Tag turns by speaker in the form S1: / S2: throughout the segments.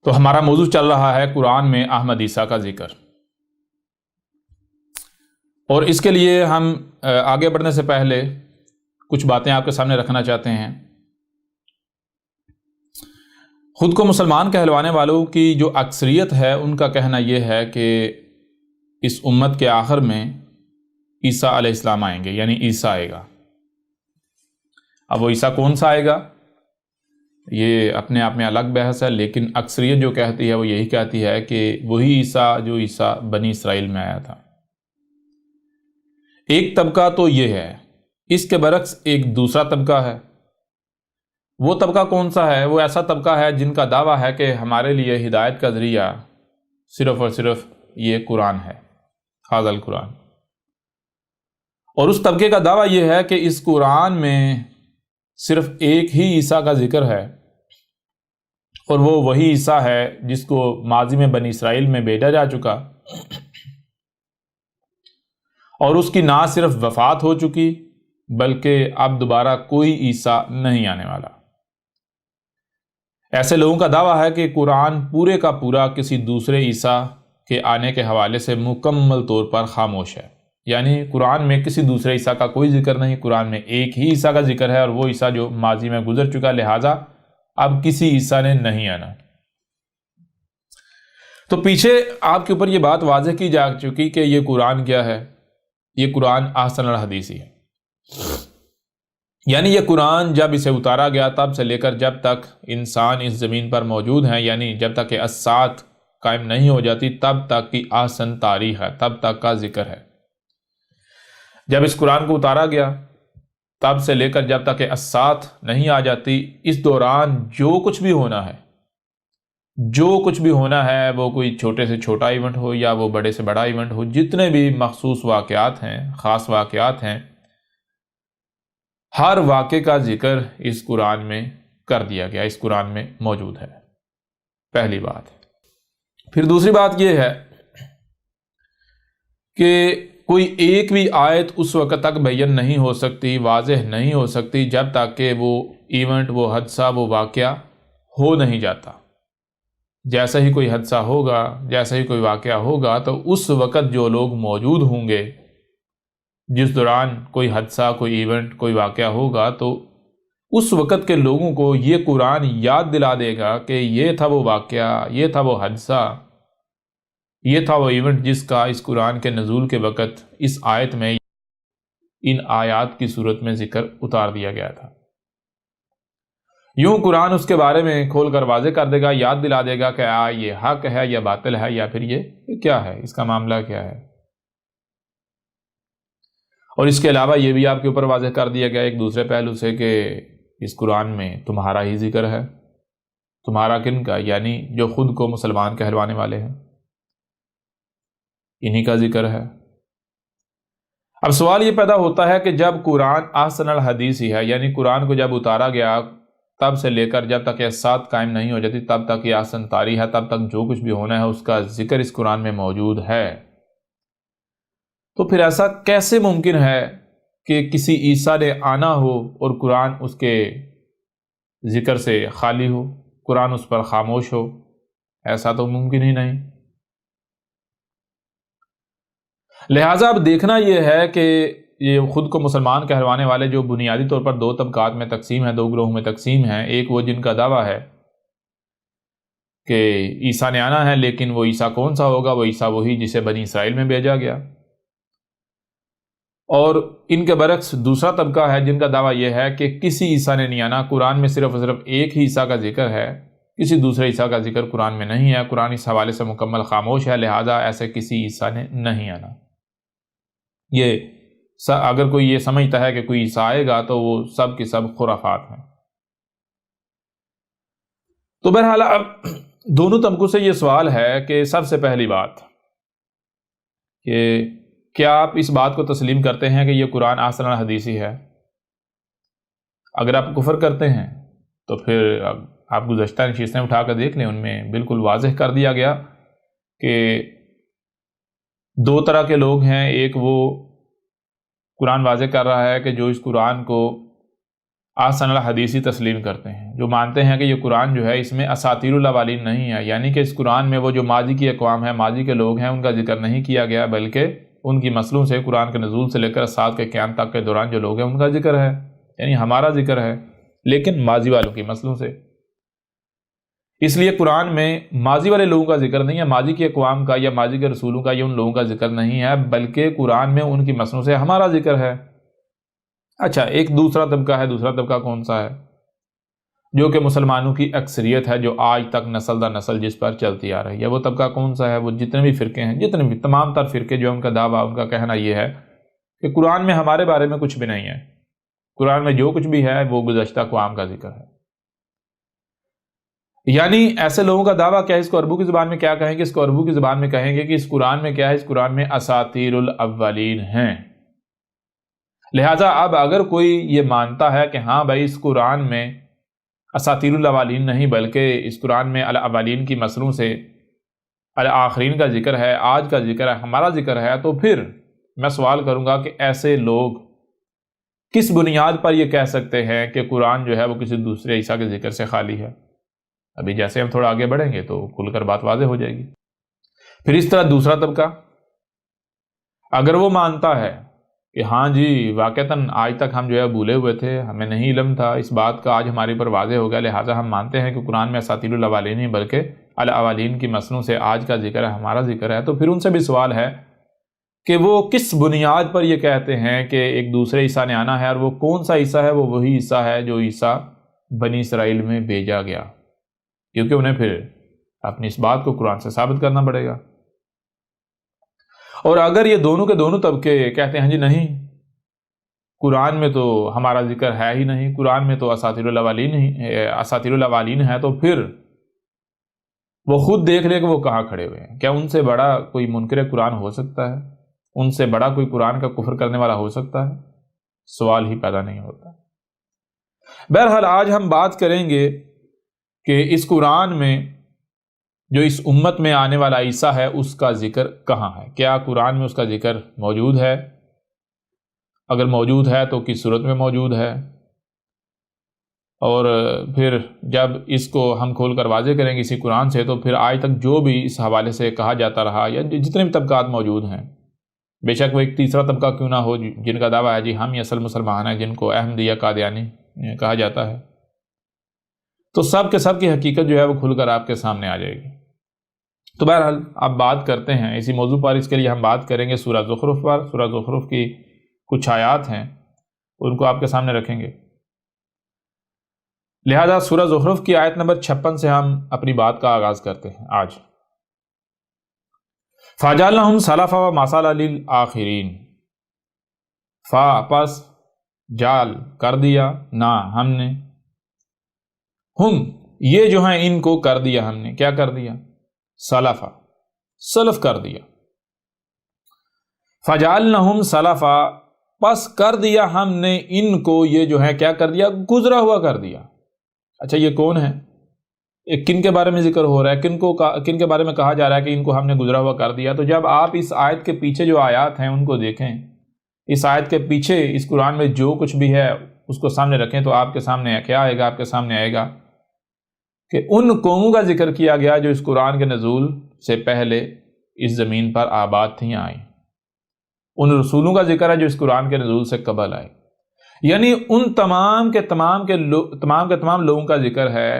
S1: تو ہمارا موضوع چل رہا ہے قرآن میں احمد عیسیٰ کا ذکر، اور اس کے لیے ہم آگے بڑھنے سے پہلے کچھ باتیں آپ کے سامنے رکھنا چاہتے ہیں۔ خود کو مسلمان کہلوانے والوں کی جو اکثریت ہے ان کا کہنا یہ ہے کہ اس امت کے آخر میں عیسیٰ علیہ السلام آئیں گے، یعنی عیسیٰ آئے گا۔ اب وہ عیسیٰ کون سا آئے گا یہ اپنے آپ میں الگ بحث ہے، لیکن اکثریت جو کہتی ہے وہ یہی کہتی ہے کہ وہی عیسیٰ جو عیسیٰ بنی اسرائیل میں آیا تھا۔ ایک طبقہ تو یہ ہے، اس کے برعکس ایک دوسرا طبقہ ہے۔ وہ طبقہ کون سا ہے؟ وہ ایسا طبقہ ہے جن کا دعویٰ ہے کہ ہمارے لیے ہدایت کا ذریعہ صرف اور صرف یہ قرآن ہے، ھذا القرآن۔ اور اس طبقے کا دعویٰ یہ ہے کہ اس قرآن میں صرف ایک ہی عیسیٰ کا ذکر ہے، اور وہ وہی عیسیٰ ہے جس کو ماضی میں بنی اسرائیل میں بھیجا جا چکا، اور اس کی نہ صرف وفات ہو چکی بلکہ اب دوبارہ کوئی عیسیٰ نہیں آنے والا۔ ایسے لوگوں کا دعویٰ ہے کہ قرآن پورے کا پورا کسی دوسرے عیسیٰ کے آنے کے حوالے سے مکمل طور پر خاموش ہے، یعنی قرآن میں کسی دوسرے عیسیٰ کا کوئی ذکر نہیں، قرآن میں ایک ہی عیسیٰ کا ذکر ہے، اور وہ عیسیٰ جو ماضی میں گزر چکا، لہٰذا اب کسی عیسیٰ نے نہیں آنا۔ تو پیچھے آپ کے اوپر یہ بات واضح کی جا چکی کہ یہ قرآن کیا ہے؟ یہ قرآن احسن الحدیث ہے، یعنی یہ قرآن جب اسے اتارا گیا تب سے لے کر جب تک انسان اس زمین پر موجود ہیں، یعنی جب تک کہ الساعت قائم نہیں ہو جاتی تب تک کی احسن تاریخ ہے، تب تک کا ذکر ہے۔ جب اس قرآن کو اتارا گیا تب سے لے کر جب تک کہ الساعت نہیں آ جاتی، اس دوران جو کچھ بھی ہونا ہے، جو کچھ بھی ہونا ہے، وہ کوئی چھوٹے سے چھوٹا ایونٹ ہو یا وہ بڑے سے بڑا ایونٹ ہو، جتنے بھی مخصوص واقعات ہیں، خاص واقعات ہیں، ہر واقعے کا ذکر اس قرآن میں کر دیا گیا، اس قرآن میں موجود ہے، پہلی بات۔ پھر دوسری بات یہ ہے کہ کوئی ایک بھی آیت اس وقت تک بیان نہیں ہو سکتی، واضح نہیں ہو سکتی جب تک کہ وہ ایونٹ، وہ حادثہ، وہ واقعہ ہو نہیں جاتا۔ جیسا ہی کوئی حادثہ ہوگا، جیسا ہی کوئی واقعہ ہوگا، تو اس وقت جو لوگ موجود ہوں گے جس دوران کوئی حادثہ، کوئی ایونٹ، کوئی واقعہ ہوگا، تو اس وقت کے لوگوں کو یہ قرآن یاد دلا دے گا کہ یہ تھا وہ واقعہ، یہ تھا وہ حادثہ، یہ تھا وہ ایونٹ جس کا اس قرآن کے نزول کے وقت اس آیت میں، ان آیات کی صورت میں ذکر اتار دیا گیا تھا۔ یوں قرآن اس کے بارے میں کھول کر واضح کر دے گا، یاد دلا دے گا کہ یہ حق ہے یا باطل ہے، یا پھر یہ کیا ہے، اس کا معاملہ کیا ہے۔ اور اس کے علاوہ یہ بھی آپ کے اوپر واضح کر دیا گیا ایک دوسرے پہلو سے کہ اس قرآن میں تمہارا ہی ذکر ہے۔ تمہارا کن کا؟ یعنی جو خود کو مسلمان کہلوانے والے ہیں، انہی کا ذکر ہے۔ اب سوال یہ پیدا ہوتا ہے کہ جب قرآن احسن الحدیث ہی ہے، یعنی قرآن کو جب اتارا گیا تب سے لے کر جب تک یہ سات قائم نہیں ہو جاتی تب تک یہ احسن تاریخ ہے، تب تک جو کچھ بھی ہونا ہے اس کا ذکر اس قرآن میں موجود ہے، تو پھر ایسا کیسے ممکن ہے کہ کسی عیسیٰ نے آنا ہو اور قرآن اس کے ذکر سے خالی ہو، قرآن اس پر خاموش ہو؟ ایسا تو ممکن ہی نہیں۔ لہٰذا اب دیکھنا یہ ہے کہ یہ خود کو مسلمان کہلوانے والے جو بنیادی طور پر دو طبقات میں تقسیم ہیں، دو گروہوں میں تقسیم ہیں۔ ایک وہ جن کا دعویٰ ہے کہ عیسیٰ نے آنا ہے، لیکن وہ عیسیٰ کون سا ہوگا؟ وہ عیسیٰ وہی جسے بنی اسرائیل میں بھیجا گیا۔ اور ان کے برعکس دوسرا طبقہ ہے جن کا دعویٰ یہ ہے کہ کسی عیسیٰ نے نہیں آنا، قرآن میں صرف اور صرف ایک ہی عیسیٰ کا ذکر ہے، کسی دوسرے عیسیٰ کا ذکر قرآن میں نہیں ہے، قرآن اس حوالے سے مکمل خاموش ہے، لہٰذا ایسے کسی عیسیٰ نے نہیں آنا۔ یہ اگر کوئی یہ سمجھتا ہے کہ کوئی عیسیٰ آئے گا تو وہ سب کی سب خرافات ہیں۔ تو بہرحال اب دونوں طبقوں سے یہ سوال ہے کہ سب سے پہلی بات کہ کیا آپ اس بات کو تسلیم کرتے ہیں کہ یہ قرآن احسن الحدیثی ہے؟ اگر آپ کفر کرتے ہیں تو پھر آپ گزشتہ نشستیں اٹھا کر دیکھ لیں، ان میں بالکل واضح کر دیا گیا کہ دو طرح کے لوگ ہیں۔ ایک وہ قرآن واضح کر رہا ہے کہ جو اس قرآن کو احسن الحدیثی تسلیم کرتے ہیں، جو مانتے ہیں کہ یہ قرآن جو ہے اس میں اساطیر الاولین نہیں ہے، یعنی کہ اس قرآن میں وہ جو ماضی کی اقوام ہیں، ماضی کے لوگ ہیں، ان کا ذکر نہیں کیا گیا، بلکہ ان کی نسلوں سے قرآن کے نزول سے لے کر ساتھ کے قیام تک کے دوران جو لوگ ہیں ان کا ذکر ہے، یعنی ہمارا ذکر ہے لیکن ماضی والوں کی نسلوں سے۔ اس لیے قرآن میں ماضی والے لوگوں کا ذکر نہیں ہے، ماضی کی اقوام کا یا ماضی کے رسولوں کا یا ان لوگوں کا ذکر نہیں ہے، بلکہ قرآن میں ان کی نسلوں سے ہمارا ذکر ہے۔ اچھا، ایک دوسرا طبقہ ہے، دوسرا طبقہ کون سا ہے؟ جو کہ مسلمانوں کی اکثریت ہے، جو آج تک نسل در نسل جس پر چلتی آ رہی ہے۔ وہ طبقہ کون سا ہے؟ وہ جتنے بھی فرقے ہیں، جتنے بھی تمام تر فرقے جو ان کا دعویٰ، ان کا کہنا یہ ہے کہ قرآن میں ہمارے بارے میں کچھ بھی نہیں ہے، قرآن میں جو کچھ بھی ہے وہ گزشتہ اقوام کا ذکر ہے۔ یعنی ایسے لوگوں کا دعویٰ کیا ہے؟ اس کو عربوں کی زبان میں کیا کہیں گے؟ اس کو عربوں کی زبان میں کہیں گے کہ اس قرآن میں کیا ہے؟ اس قرآن میں اساطیر الاولین ہیں۔ لہٰذا اب اگر کوئی یہ مانتا ہے کہ ہاں بھائی اس قرآن میں اساطیر الاولین نہیں بلکہ اس قرآن میں الاولین کی نسلوں سے الآخرین کا ذکر ہے، آج کا ذکر ہے، ہمارا ذکر ہے، تو پھر میں سوال کروں گا کہ ایسے لوگ کس بنیاد پر یہ کہہ سکتے ہیں کہ قرآن جو ہے وہ کسی دوسرے عیسیٰ کے ذکر سے خالی ہے؟ ابھی جیسے ہم تھوڑا آگے بڑھیں گے تو کھل کر بات واضح ہو جائے گی۔ پھر اس طرح دوسرا طبقہ اگر وہ مانتا ہے کہ ہاں جی واقعتاً آج تک ہم جو ہے بھولے ہوئے تھے، ہمیں نہیں علم تھا اس بات کا، آج ہمارے پر واضح ہو گیا، لہٰذا ہم مانتے ہیں کہ قرآن میں اساطیر الاولین نہیں بلکہ الاولین کی نسلوں سے آج کا ذکر ہے، ہمارا ذکر ہے، تو پھر ان سے بھی سوال ہے کہ وہ کس بنیاد پر یہ کہتے ہیں کہ ایک دوسرے عیسیٰ نے آنا ہے، اور وہ کون سا عیسیٰ ہے؟ وہ وہی عیسیٰ ہے جو عیسیٰ بنی اسرائیل میں بھیجا گیا، کیونکہ انہیں پھر اپنی اس بات کو قرآن سے ثابت کرنا پڑے گا۔ اور اگر یہ دونوں کے دونوں طبقے کہتے ہیں جی نہیں قرآن میں تو ہمارا ذکر ہے ہی نہیں، قرآن میں تو اساطیر الاولین ہے، تو پھر وہ خود دیکھ لے کہ وہ کہاں کھڑے ہوئے ہیں۔ کیا ان سے بڑا کوئی منکر قرآن ہو سکتا ہے؟ ان سے بڑا کوئی قرآن کا کفر کرنے والا ہو سکتا ہے؟ سوال ہی پیدا نہیں ہوتا۔ بہرحال آج ہم بات کریں گے کہ اس قرآن میں جو اس امت میں آنے والا عیسیٰ ہے اس کا ذکر کہاں ہے؟ کیا قرآن میں اس کا ذکر موجود ہے؟ اگر موجود ہے تو کس صورت میں موجود ہے؟ اور پھر جب اس کو ہم کھول کر واضح کریں گے اسی قرآن سے، تو پھر آج تک جو بھی اس حوالے سے کہا جاتا رہا یا جتنے بھی طبقات موجود ہیں، بے شک وہ ایک تیسرا طبقہ کیوں نہ ہو جن کا دعویٰ ہے جی ہم ہی اصل مسلمان ہیں، جن کو احمدیہ قادیانی کہا جاتا ہے، تو سب کے سب کی حقیقت جو ہے وہ کھل کر آپ کے سامنے آ جائے گی۔ تو بہرحال اب بات کرتے ہیں اسی موضوع پر۔ اس کے لیے ہم بات کریں گے سورہ زخرف پر۔ سورہ زخرف کی کچھ آیات ہیں، ان کو آپ کے سامنے رکھیں گے، لہذا سورہ زخرف کی آیت نمبر 56 سے ہم اپنی بات کا آغاز کرتے ہیں آج۔ فَجَعَلْنَاهُمْ سَلَفًا وَمَثَلًا لِلْآخِرِينَ، پس جال کر دیا نہ ہم نے، ہم یہ جو ہیں ان کو کر دیا ہم نے، کیا کر دیا؟ سلفا، سلف کر دیا۔ فَجَعَلْنَاهُمْ سَلَفًا، پس کر دیا ہم نے ان کو، یہ جو ہے کیا کر دیا؟ گزرا ہوا کر دیا۔ اچھا یہ کون ہے؟ کن کے بارے میں ذکر ہو رہا ہے؟ کن کے بارے میں کہا جا رہا ہے کہ ان کو ہم نے گزرا ہوا کر دیا؟ تو جب آپ اس آیت کے پیچھے جو آیات ہیں ان کو دیکھیں، اس آیت کے پیچھے اس قرآن میں جو کچھ بھی ہے اس کو سامنے رکھیں، تو آپ کے سامنے کیا آئے گا؟ آپ کے سامنے آئے گا کہ ان قوموں کا ذکر کیا گیا جو اس قرآن کے نزول سے پہلے اس زمین پر آباد تھیں، آئیں۔ ان رسولوں کا ذکر ہے جو اس قرآن کے نزول سے قبل آئے، یعنی ان تمام کے تمام لوگوں کا ذکر ہے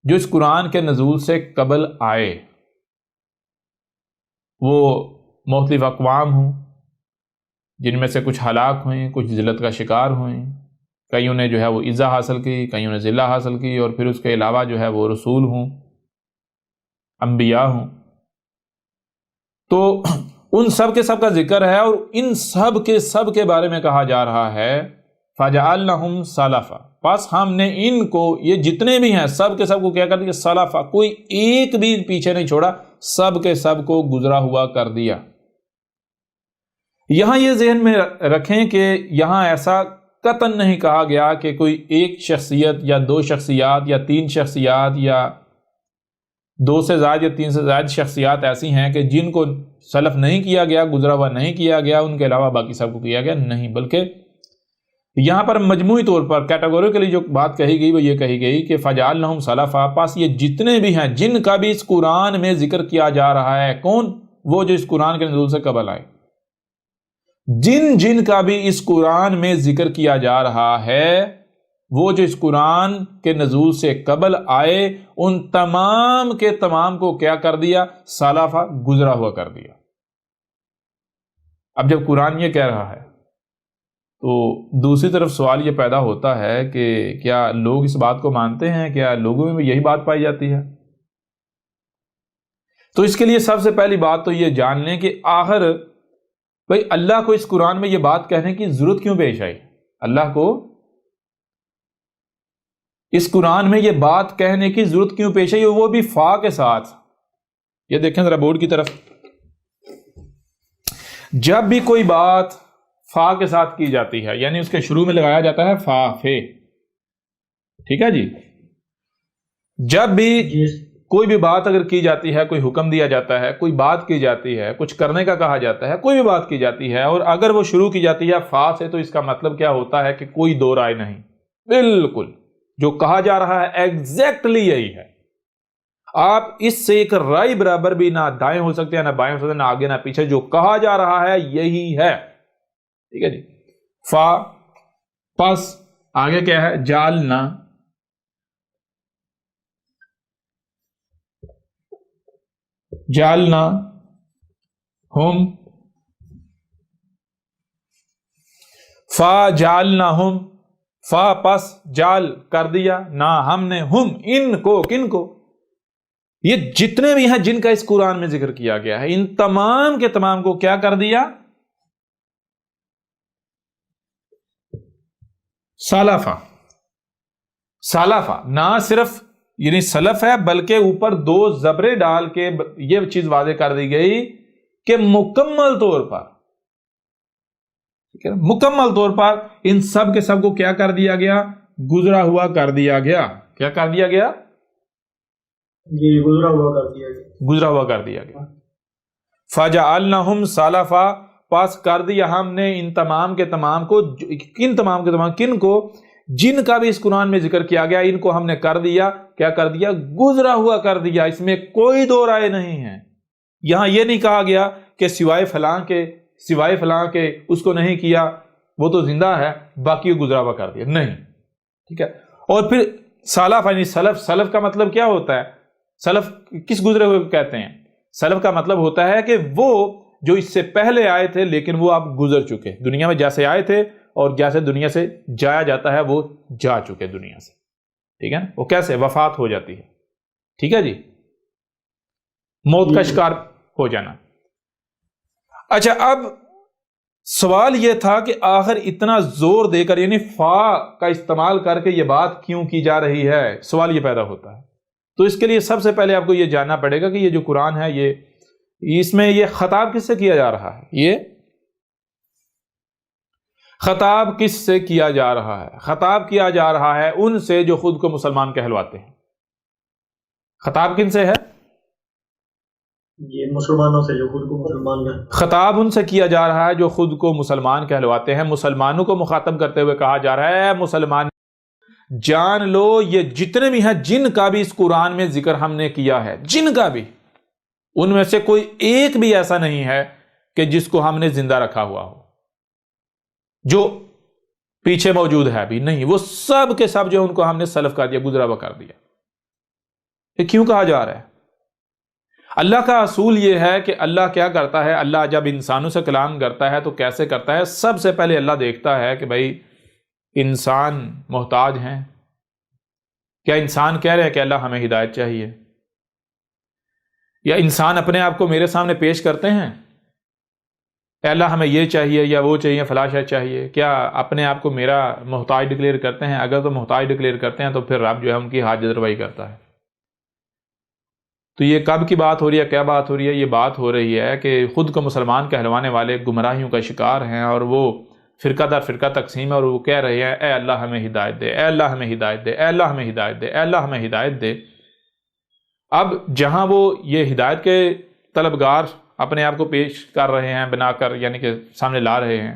S1: جو اس قرآن کے نزول سے قبل آئے، وہ مختلف اقوام ہوں جن میں سے کچھ ہلاک ہوئیں، کچھ ذلت کا شکار ہوئیں، کئیوں نے جو ہے وہ عزت حاصل کی، کئیوں نے ذلت حاصل کی، اور پھر اس کے علاوہ جو ہے وہ رسول ہوں، انبیاء ہوں، تو ان سب کے سب کا ذکر ہے، اور ان سب کے بارے میں کہا جا رہا ہے فَجَعَلْنَاهُمْ سَلَفًا، پس ہم نے ان کو، یہ جتنے بھی ہیں سب کے سب کو کیا کر دیا؟ سلفا، کوئی ایک بھی پیچھے نہیں چھوڑا، سب کے سب کو گزرا ہوا کر دیا۔ یہاں یہ ذہن میں رکھیں کہ یہاں ایسا قطعاً نہیں کہا گیا کہ کوئی ایک شخصیت یا دو شخصیات یا تین شخصیات یا دو سے زائد یا تین سے زائد شخصیات ایسی ہیں کہ جن کو سلف نہیں کیا گیا، گزرا ہوا نہیں کیا گیا، ان کے علاوہ باقی سب کو کیا گیا، نہیں، بلکہ یہاں پر مجموعی طور پر کیٹیگوریکلی جو بات کہی گئی وہ یہ کہی گئی کہ فجعلناہم سلفا، پس یہ جتنے بھی ہیں جن کا بھی اس قرآن میں ذکر کیا جا رہا ہے، کون؟ وہ جو اس قرآن کے نزول سے قبل آئے، جن کا بھی اس قرآن میں ذکر کیا جا رہا ہے، وہ جو اس قرآن کے نزول سے قبل آئے، ان تمام کے تمام کو کیا کر دیا؟ سلفا، گزرا ہوا کر دیا۔ اب جب قرآن یہ کہہ رہا ہے تو دوسری طرف سوال یہ پیدا ہوتا ہے کہ کیا لوگ اس بات کو مانتے ہیں؟ کیا لوگوں میں یہی بات پائی جاتی ہے؟ تو اس کے لیے سب سے پہلی بات تو یہ جان لیں کہ آخر بھئی اللہ کو اس قرآن میں یہ بات کہنے کی ضرورت کیوں پیش آئی؟ اللہ کو اس قرآن میں یہ بات کہنے کی ضرورت کیوں پیش آئی، وہ بھی فا کے ساتھ؟ یہ دیکھیں ذرا بورڈ کی طرف، جب بھی کوئی بات فا کے ساتھ کی جاتی ہے، یعنی اس کے شروع میں لگایا جاتا ہے فا، فے، ٹھیک ہے جی، جب بھی کوئی بھی بات اگر کی جاتی ہے، کوئی حکم دیا جاتا ہے، کوئی بات کی جاتی ہے، کچھ کرنے کا کہا جاتا ہے، کوئی بھی بات کی جاتی ہے، اور اگر وہ شروع کی جاتی ہے فا سے، تو اس کا مطلب کیا ہوتا ہے کہ کوئی دو رائے نہیں، بالکل جو کہا جا رہا ہے ایگزیکٹلی یہی ہے۔ آپ اس سے ایک رائے برابر بھی نہ دائیں ہو سکتے ہیں، نہ بائیں ہو سکتے ہیں، نہ آگے نہ پیچھے، جو کہا جا رہا ہے یہی ہے، ٹھیک ہے جی۔ فا، پس، آگے کیا ہے؟ جالنا، جالنا ہم، فا جالنا ہم، فا پس جال کر دیا، نہ ہم نے، ہم ان کو، کن کو؟ یہ جتنے بھی ہیں جن کا اس قرآن میں ذکر کیا گیا ہے، ان تمام کے تمام کو کیا کر دیا؟ سلفا، سلفا، نہ صرف یعنی سلف ہے بلکہ اوپر دو زبریں ڈال کے یہ چیز واضح کر دی گئی کہ مکمل طور پر، مکمل طور پر ان سب کے سب کو کیا کر دیا گیا؟ گزرا ہوا کر دیا گیا۔ کیا کر دیا گیا؟
S2: جی، گزرا ہوا کر دیا گیا،
S1: گزرا ہوا کر دیا گیا۔ فجعلناہم سلفا، پاس کر دیا ہم نے ان تمام کے تمام کو، کن تمام کے تمام؟ کن کو؟ جن کا بھی اس قرآن میں ذکر کیا گیا، ان کو ہم نے کر دیا، کیا کر دیا؟ گزرا ہوا کر دیا۔ اس میں کوئی دو رائے نہیں ہے۔ یہاں یہ نہیں کہا گیا کہ سوائے فلاں کے، سوائے فلاں کے اس کو نہیں کیا، وہ تو زندہ ہے، باقی کو گزرا ہوا کر دیا، نہیں، ٹھیک ہے۔ اور پھر سلف، یعنی سلف، سلف کا مطلب کیا ہوتا ہے؟ سلف کس گزرے ہوئے کو کہتے ہیں؟ سلف کا مطلب ہوتا ہے کہ وہ جو اس سے پہلے آئے تھے لیکن وہ اب گزر چکے، دنیا میں جیسے آئے تھے اور جیسے دنیا سے جایا جاتا ہے وہ جا چکے دنیا سے، ٹھیک ہے نا؟ وہ کیسے؟ وفات ہو جاتی ہے، ٹھیک ہے جی، موت کا شکار ہو جانا۔ اچھا، اب سوال یہ تھا کہ آخر اتنا زور دے کر، یعنی فا کا استعمال کر کے یہ بات کیوں کی جا رہی ہے؟ سوال یہ پیدا ہوتا ہے۔ تو اس کے لیے سب سے پہلے آپ کو یہ جاننا پڑے گا کہ یہ جو قرآن ہے، اس میں یہ خطاب کس سے کیا جا رہا ہے؟ یہ خطاب کس سے کیا جا رہا ہے؟ خطاب کیا جا رہا ہے ان سے جو خود کو مسلمان کہلواتے ہیں۔ خطاب کن سے ہے؟
S2: یہ مسلمانوں سے جو خود کو مسلمان ہیں۔
S1: خطاب ان سے کیا جا رہا ہے جو خود کو مسلمان کہلواتے ہیں۔ مسلمانوں کو مخاطب کرتے ہوئے کہا جا رہا ہے، مسلمان جان لو یہ جتنے بھی ہیں جن کا بھی اس قرآن میں ذکر ہم نے کیا ہے، جن کا بھی، ان میں سے کوئی ایک بھی ایسا نہیں ہے کہ جس کو ہم نے زندہ رکھا ہوا ہو، جو پیچھے موجود ہے ابھی نہیں، وہ سب کے سب جو ان کو ہم نے سلف کر دیا، گزرا ہوا کر دیا۔ یہ کیوں کہا جا رہا ہے؟ اللہ کا اصول یہ ہے کہ اللہ کیا کرتا ہے؟ اللہ جب انسانوں سے کلام کرتا ہے تو کیسے کرتا ہے؟ سب سے پہلے اللہ دیکھتا ہے کہ بھائی انسان محتاج ہیں، کیا انسان کہہ رہے ہیں کہ اللہ ہمیں ہدایت چاہیے؟ یا انسان اپنے آپ کو میرے سامنے پیش کرتے ہیں، اے اللہ ہمیں یہ چاہیے یا وہ چاہیے، فلاں شے چاہیے؟ کیا اپنے آپ کو میرا محتاج ڈکلیئر کرتے ہیں؟ اگر تو محتاج ڈکلیئر کرتے ہیں تو پھر رب جو ہے ان کی حاجت روائی کرتا ہے۔ تو یہ کب کی بات ہو رہی ہے؟ کیا بات ہو رہی ہے؟ یہ بات ہو رہی ہے کہ خود کو مسلمان کہلوانے والے گمراہیوں کا شکار ہیں، اور وہ فرقہ در فرقہ تقسیم ہے، اور وہ کہہ رہے ہیں اے اللہ ہمیں ہدایت دے، اے اللہ ہمیں ہدایت دے، اے اللہ ہمیں ہدایت دے، اے اللہ ہمیں ہدایت دے۔ اب جہاں وہ یہ ہدایت کے طلبگار اپنے آپ کو پیش کر رہے ہیں بنا کر، یعنی کہ سامنے لا رہے ہیں،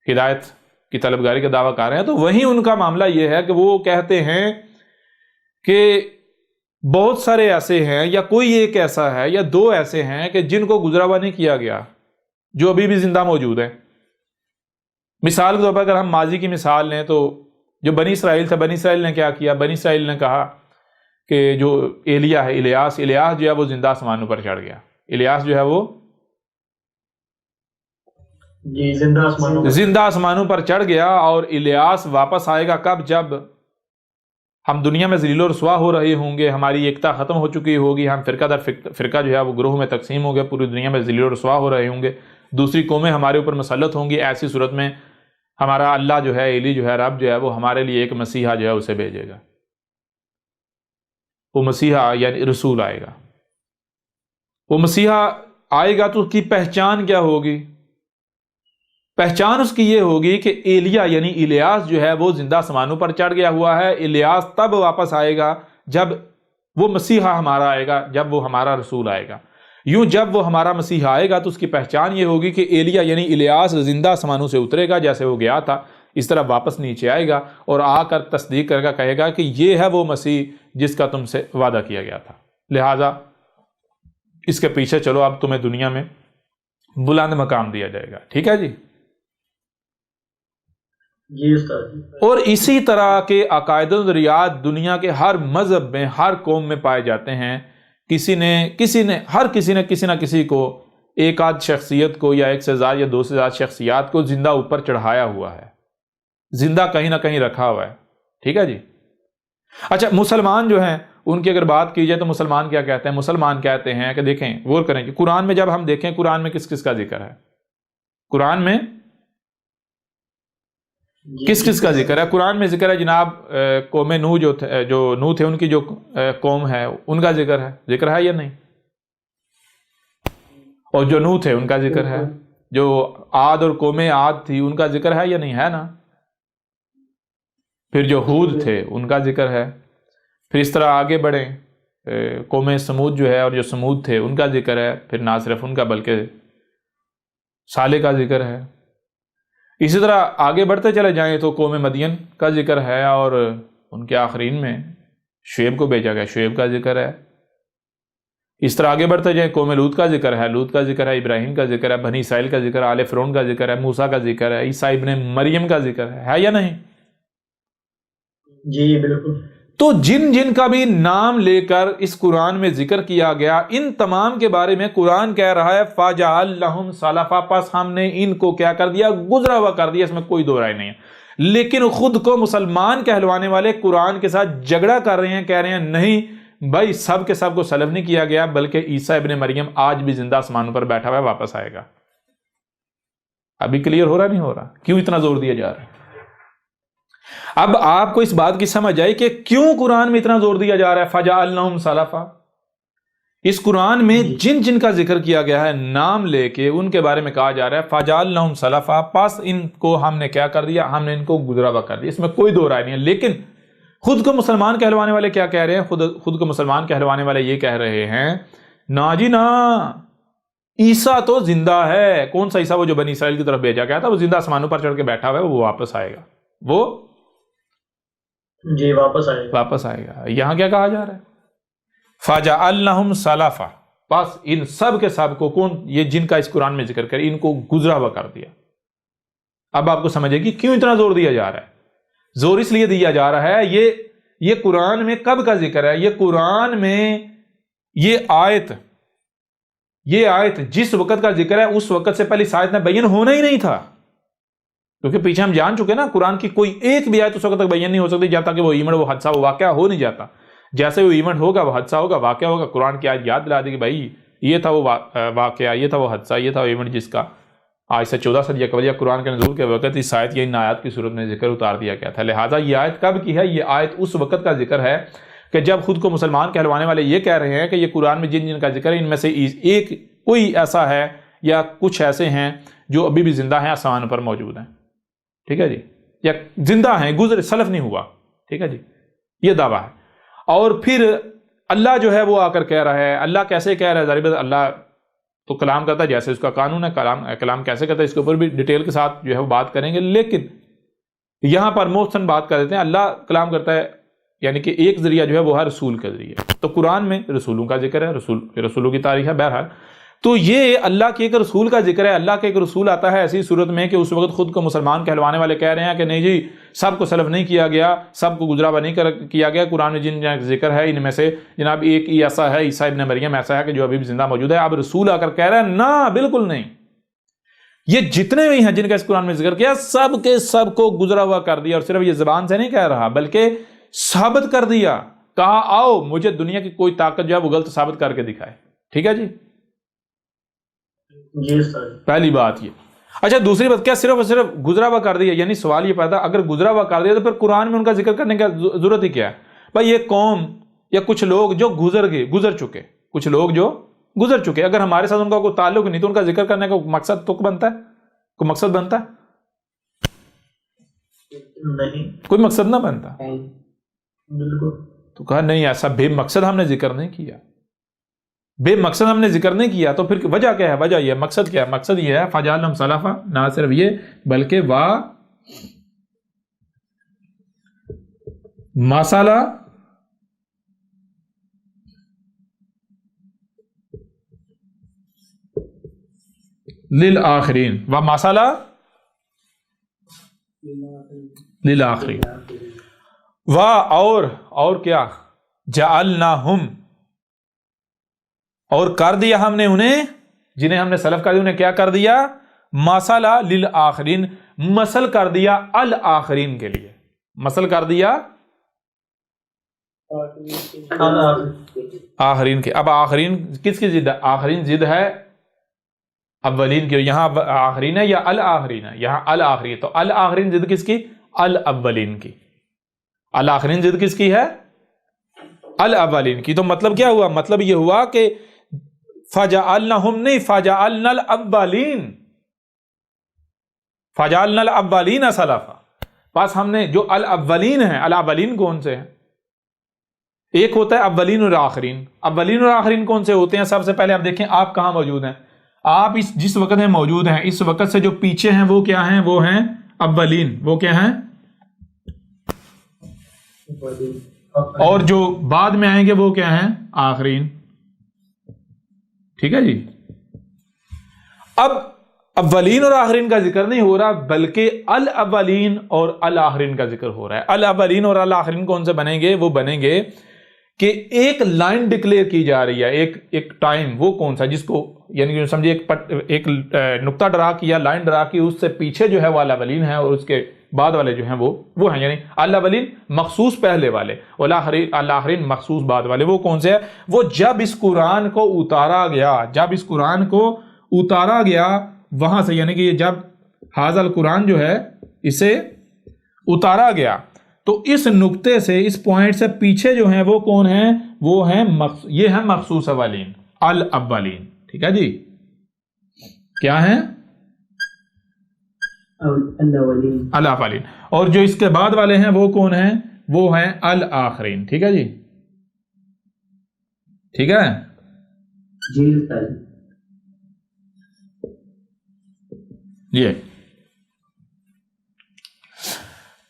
S1: ہدایت کی طلبگاری کا دعویٰ کر رہے ہیں، تو وہیں ان کا معاملہ یہ ہے کہ وہ کہتے ہیں کہ بہت سارے ایسے ہیں، یا کوئی ایک ایسا ہے یا دو ایسے ہیں کہ جن کو گزرا ہوا نہیں کیا گیا، جو ابھی بھی زندہ موجود ہیں۔ مثال کے طور پر اگر ہم ماضی کی مثال لیں تو جو بنی اسرائیل تھے، بنی اسرائیل نے کیا کیا؟ بنی اسرائیل نے کہا کہ جو ایلیا ہے، الیاس جو ہے وہ زندہ آسمانوں پر چڑھ گیا۔ الیاس جو ہے وہ
S2: جی زندہ
S1: آسمانوں پر چڑھ گیا، اور الیاس واپس آئے گا کب؟ جب ہم دنیا میں ذلیل و رسوا ہو رہے ہوں گے، ہماری ایکتا ختم ہو چکی ہوگی، ہم فرقہ در فرقہ جو ہے وہ گروہ میں تقسیم ہو گئے، پوری دنیا میں ذلیل و رسوا ہو رہے ہوں گے، دوسری قومیں ہمارے اوپر مسلط ہوں گی۔ ایسی صورت میں ہمارا اللہ جو ہے، ایلی جو ہے، رب جو ہے، وہ ہمارے لیے ایک مسیحا جو ہے اسے بھیجے گا۔ وہ مسیحا یعنی رسول آئے گا۔ وہ مسیحا آئے گا تو اس کی پہچان کیا ہوگی؟ پہچان اس کی یہ ہوگی کہ ایلیا یعنی الیاس جو ہے وہ زندہ آسمانوں پر چڑھ گیا ہوا ہے۔ الیاس تب واپس آئے گا جب وہ مسیحا ہمارا آئے گا، جب وہ ہمارا رسول آئے گا۔ یوں جب وہ ہمارا مسیحا آئے گا تو اس کی پہچان یہ ہوگی کہ ایلیا یعنی الیاس زندہ آسمانوں سے اترے گا، جیسے وہ گیا تھا اس طرح واپس نیچے آئے گا، اور آ کر تصدیق کرے گا، کہے گا کہ یہ ہے وہ مسیح جس کا تم سے وعدہ کیا گیا تھا، لہٰذا اس کے پیچھے چلو، اب تمہیں دنیا میں بلند مقام دیا جائے گا۔ ٹھیک ہے جی؟
S2: جی استاد۔
S1: اور اسی طرح کے عقائد و نظریات دنیا کے ہر مذہب میں، ہر قوم میں پائے جاتے ہیں۔ ہر کسی نے کسی نہ کسی کو، ایک آدھ شخصیت کو، یا ایک سے زیادہ یا دو سے زیادہ شخصیات کو زندہ اوپر چڑھایا ہوا ہے، زندہ کہیں نہ کہیں رکھا ہوا ہے۔ ٹھیک ہے جی؟ اچھا، مسلمان جو ہیں ان کی اگر بات کی جائے تو مسلمان کیا کہتے ہیں؟ مسلمان کہتے ہیں کہ دیکھیں، غور کریں کہ قرآن میں جب ہم دیکھیں قرآن میں کس کس کا ذکر ہے؟ قرآن میں کس کس کا ذکر ہے؟ قرآن میں ذکر ہے جناب قوم نوح جو نوح تھے، ان کی جو قوم ہے ان کا ذکر ہے یا نہیں؟ اور جو نوح تھے ان کا ذکر ہے، جو عاد اور قوم عاد تھی ان کا ذکر ہے یا نہیں؟ ہے نا؟ پھر جو ہود تھے ان کا ذکر ہے، پھر اس طرح آگے بڑھیں، قوم سمود جو ہے اور جو سمود تھے ان کا ذکر ہے، پھر نہ صرف ان کا بلکہ صالح کا ذکر ہے۔ اسی طرح آگے بڑھتے چلے جائیں تو قوم مدین کا ذکر ہے، اور ان کے آخرین میں شعیب کو بھیجا گیا، شعیب کا ذکر ہے۔ اس طرح آگے بڑھتے جائیں، قوم لوط کا ذکر ہے، لوط کا ذکر ہے، ابراہیم کا ذکر ہے، بنی اسرائیل کا ذکر ہے، آل فرعون کا ذکر ہے، موسیٰ کا ذکر ہے، عیسیٰ ابن مریم کا ذکر ہے یا نہیں؟
S2: جی بالکل۔
S1: تو جن جن کا بھی نام لے کر اس قرآن میں ذکر کیا گیا، ان تمام کے بارے میں قرآن کہہ رہا ہے فَجَعَلْ لَهُمْ سَلَفًا، پس ہم نے ان کو کیا کر دیا؟ گزرا ہوا کر دیا، اس میں کوئی دو رائے نہیں ہے۔ لیکن خود کو مسلمان کہلوانے والے قرآن کے ساتھ جھگڑا کر رہے ہیں، کہہ رہے ہیں نہیں بھائی، سب کے سب کو سلف نہیں کیا گیا، بلکہ عیسیٰ ابن مریم آج بھی زندہ آسمانوں پر بیٹھا ہوا ہے، واپس آئے گا۔ ابھی کلیئر ہو رہا نہیں ہو رہا؟ کیوں اتنا زور دیا جا رہا ہے؟ اب آپ کو اس بات کی سمجھ آئی کہ کیوں قرآن میں اتنا زور دیا جا رہا ہے فَجَعَلْنَهُمْ سَلَفًا۔ اس قرآن میں جن جن کا ذکر کیا گیا ہے نام لے کے، ان کے بارے میں کہا جا رہا ہے فَجَعَلْنَهُمْ سَلَفًا، پس ان کو ہم نے کیا کر دیا؟ ہم نے ان کو گزرا ہوا کر دیا۔ اس میں کوئی دو رائے نہیں ہے۔ لیکن خود کو مسلمان کہلوانے والے کیا کہہ رہے ہیں؟ خود کو مسلمان کہلوانے والے یہ کہہ رہے ہیں نا جی نا، عیسیٰ تو زندہ ہے۔ کون سا عیسیٰ؟ وہ جو بنی اسرائیل کی طرف بھیجا گیا تھا، وہ زندہ آسمانوں پر چڑھ کے بیٹھا ہوا ہے، وہ واپس آئے گا، وہ
S2: جی واپس آئے گا۔
S1: یہاں کیا کہا جا رہا ہے؟ فَجَعَلْنَهُمْ سَلَفًا، پس ان سب کے سب کو، کون یہ جن کا اس قرآن میں ذکر کرے، ان کو گزرا ہوا کر دیا۔ اب آپ کو سمجھے گی کیوں اتنا زور دیا جا رہا ہے۔ زور اس لیے دیا جا رہا ہے، یہ قرآن میں کب کا ذکر ہے؟ یہ قرآن میں یہ آیت جس وقت کا ذکر ہے، اس وقت سے پہلے اس آیت میں بیان ہونا ہی نہیں تھا، کیونکہ پیچھے ہم جان چکے نا قرآن کی کوئی ایک بھی آیت اس وقت تک بیان نہیں ہو سکتی جب تک کہ وہ ایونٹ، وہ حادثہ، وہ واقعہ ہو نہیں جاتا۔ جیسے وہ ایونٹ ہوگا، وہ حادثہ ہوگا، واقعہ ہوگا، قرآن کی آیت یاد دلا دے کہ بھائی یہ تھا وہ واقعہ، یہ تھا وہ حادثہ، یہ تھا وہ ایونٹ جس کا آج سے 14 صدیہ قبل یا قرآن کے نزول کے وقت اس آیت یا ان آیات کی صورت میں ذکر اتار دیا گیا تھا۔ لہٰذا یہ آیت کب کی ہے؟ یہ آیت اس وقت کا ذکر ہے کہ جب خود کو مسلمان کہلوانے والے یہ کہہ رہے ہیں کہ یہ قرآن میں جن جن کا ذکر ہے، ان میں سے ایک کوئی ایسا ہے یا کچھ ایسے ہیں جو ابھی بھی زندہ ہیں، آسمان پر موجود ہیں۔ ٹھیک ہے جی؟ یا زندہ ہیں، گزرے، سلف نہیں ہوا۔ ٹھیک ہے جی؟ یہ دعویٰ ہے۔ اور پھر اللہ جو ہے وہ آ کر کہہ رہا ہے، اللہ کیسے کہہ رہا ہے؟ ظاہر اللہ تو کلام کرتا ہے جیسے اس کا قانون ہے، کلام کیسے کرتا ہے اس کے اوپر بھی ڈیٹیل کے ساتھ جو ہے وہ بات کریں گے۔ لیکن یہاں پر محسن بات کر دیتے ہیں، اللہ کلام کرتا ہے یعنی کہ ایک ذریعہ جو ہے وہ ہے رسول کا ذریعہ، تو قرآن میں رسولوں کا ذکر ہے، رسولوں کی تاریخ ہے بہرحال. تو یہ اللہ کے ایک رسول کا ذکر ہے. اللہ کا ایک رسول آتا ہے ایسی صورت میں کہ اس وقت خود کو مسلمان کہلوانے والے کہہ رہے ہیں کہ نہیں جی سب کو سلف نہیں کیا گیا، سب کو گزراوا نہیں کیا گیا، قرآن میں جن ذکر ہے ان میں سے جناب ایک ہی ایسا ہے، عیسیٰ ابن مریم ایسا ہے کہ جو ابھی بھی زندہ موجود ہے. اب رسول آ کر کہہ رہے ہیں نا بالکل نہیں، یہ جتنے بھی ہیں جن کا اس قرآن میں ذکر کیا سب کے سب کو گزرا ہوا کر دیا، اور صرف یہ زبان سے نہیں کہہ رہا بلکہ ثابت کر دیا. کہا آؤ مجھے دنیا کی کوئی طاقت جو ہے وہ غلط ثابت کر کے دکھائے. ٹھیک ہے جی،
S2: جی سر.
S1: پہلی بات یہ. اچھا دوسری بات، کیا صرف اور صرف گزرا ہوا کر دیا؟ یعنی سوال یہ پیدا، اگر گزرا ہوا کر دیا تو پھر قرآن میں ان کا ذکر کرنے کی ضرورت ہی کیا ہے؟ بھائی یہ قوم یا کچھ لوگ جو گزر چکے، کچھ لوگ جو گزر چکے، اگر ہمارے ساتھ ان کا کوئی تعلق نہیں تو ان کا ذکر کرنے کا مقصد تو بنتا ہے، کوئی مقصد بنتا ہے؟
S2: نہیں،
S1: کوئی مقصد نہ بنتا.
S2: بالکل.
S1: تو کہا نہیں، ایسا بے مقصد ہم نے ذکر نہیں کیا، بے مقصد ہم نے ذکر نہیں کیا. تو پھر وجہ کیا ہے؟ وجہ یہ، مقصد کیا ہے؟ مقصد یہ ہے فجعلناہم سلفا، نہ صرف یہ بلکہ مسئلہ للآخرین، مسئلہ للآخرین، اور کیا؟ جعلناہم، اور کر دیا ہم نے انہیں، جنہیں ہم نے سلف کر دیا انہیں کیا کر دیا؟ مسئلہ للآخرین، مثل کر دیا الآخرین کے لیے، مثل کر دیا آخرین کے. اب آخرین کس کی ضد ہے؟ آخرین ضد ہے اولین کی. یہاں آخرین ہے یا الآخرین ہے؟ یہاں الآخرین. تو الآخرین ضد کس کی؟ الاولین کی. الآخرین ضد کس کی ہے؟ الاولین کی. تو مطلب کیا ہوا؟ مطلب یہ ہوا کہ فجعلناہم نہیں، فجعلنا الاولین، فجعلنا الاولین سلفا. بس ہم نے جو الاولین ہیں، الاولین کون سے ہیں؟ ایک ہوتا ہے اولین اور آخرین. اولین اور آخرین کون سے ہوتے ہیں؟ سب سے پہلے آپ دیکھیں آپ کہاں موجود ہیں. آپ جس وقت میں موجود ہیں اس وقت سے جو پیچھے ہیں وہ کیا ہیں؟ وہ ہیں اولین. وہ کیا ہیں؟ اور جو بعد میں آئیں گے وہ کیا ہیں؟ آخرین. ٹھیک ہے جی. اب اولین اور آخرین کا ذکر نہیں ہو رہا بلکہ الاولین اور الآخرین کا ذکر ہو رہا ہے. الاولین اور الآخرین کون سے بنیں گے؟ وہ بنیں گے کہ ایک لائن ڈکلیئر کی جا رہی ہے، ایک ٹائم. وہ کون سا؟ جس کو یعنی سمجھے ایک نقطہ ڈرا کیا، لائن ڈرا کی، اس سے پیچھے جو ہے وہ الاولین ہے اور اس کے بعد والے جو ہیں وہ ہیں، یعنی الاولین مخصوص پہلے والے، الآخرین مخصوص بعد والے. وہ کون سے ہیں؟ وہ جب اس قرآن کو اتارا گیا، جب اس قرآن کو اتارا گیا وہاں سے، یعنی کہ یہ جب ھذا القرآن جو ہے اسے اتارا گیا تو اس نقطے سے، اس پوائنٹ سے پیچھے جو ہیں وہ کون ہیں؟ وہ ہیں یہ ہیں مخصوص اولین، الاولین. ٹھیک ہے جی. کیا ہیں؟ الاولین. اور جو اس کے بعد والے ہیں وہ کون ہیں؟ وہ ہیں الآخرین. ٹھیک ہے جی. ٹھیک ہے
S2: جی.
S1: یہ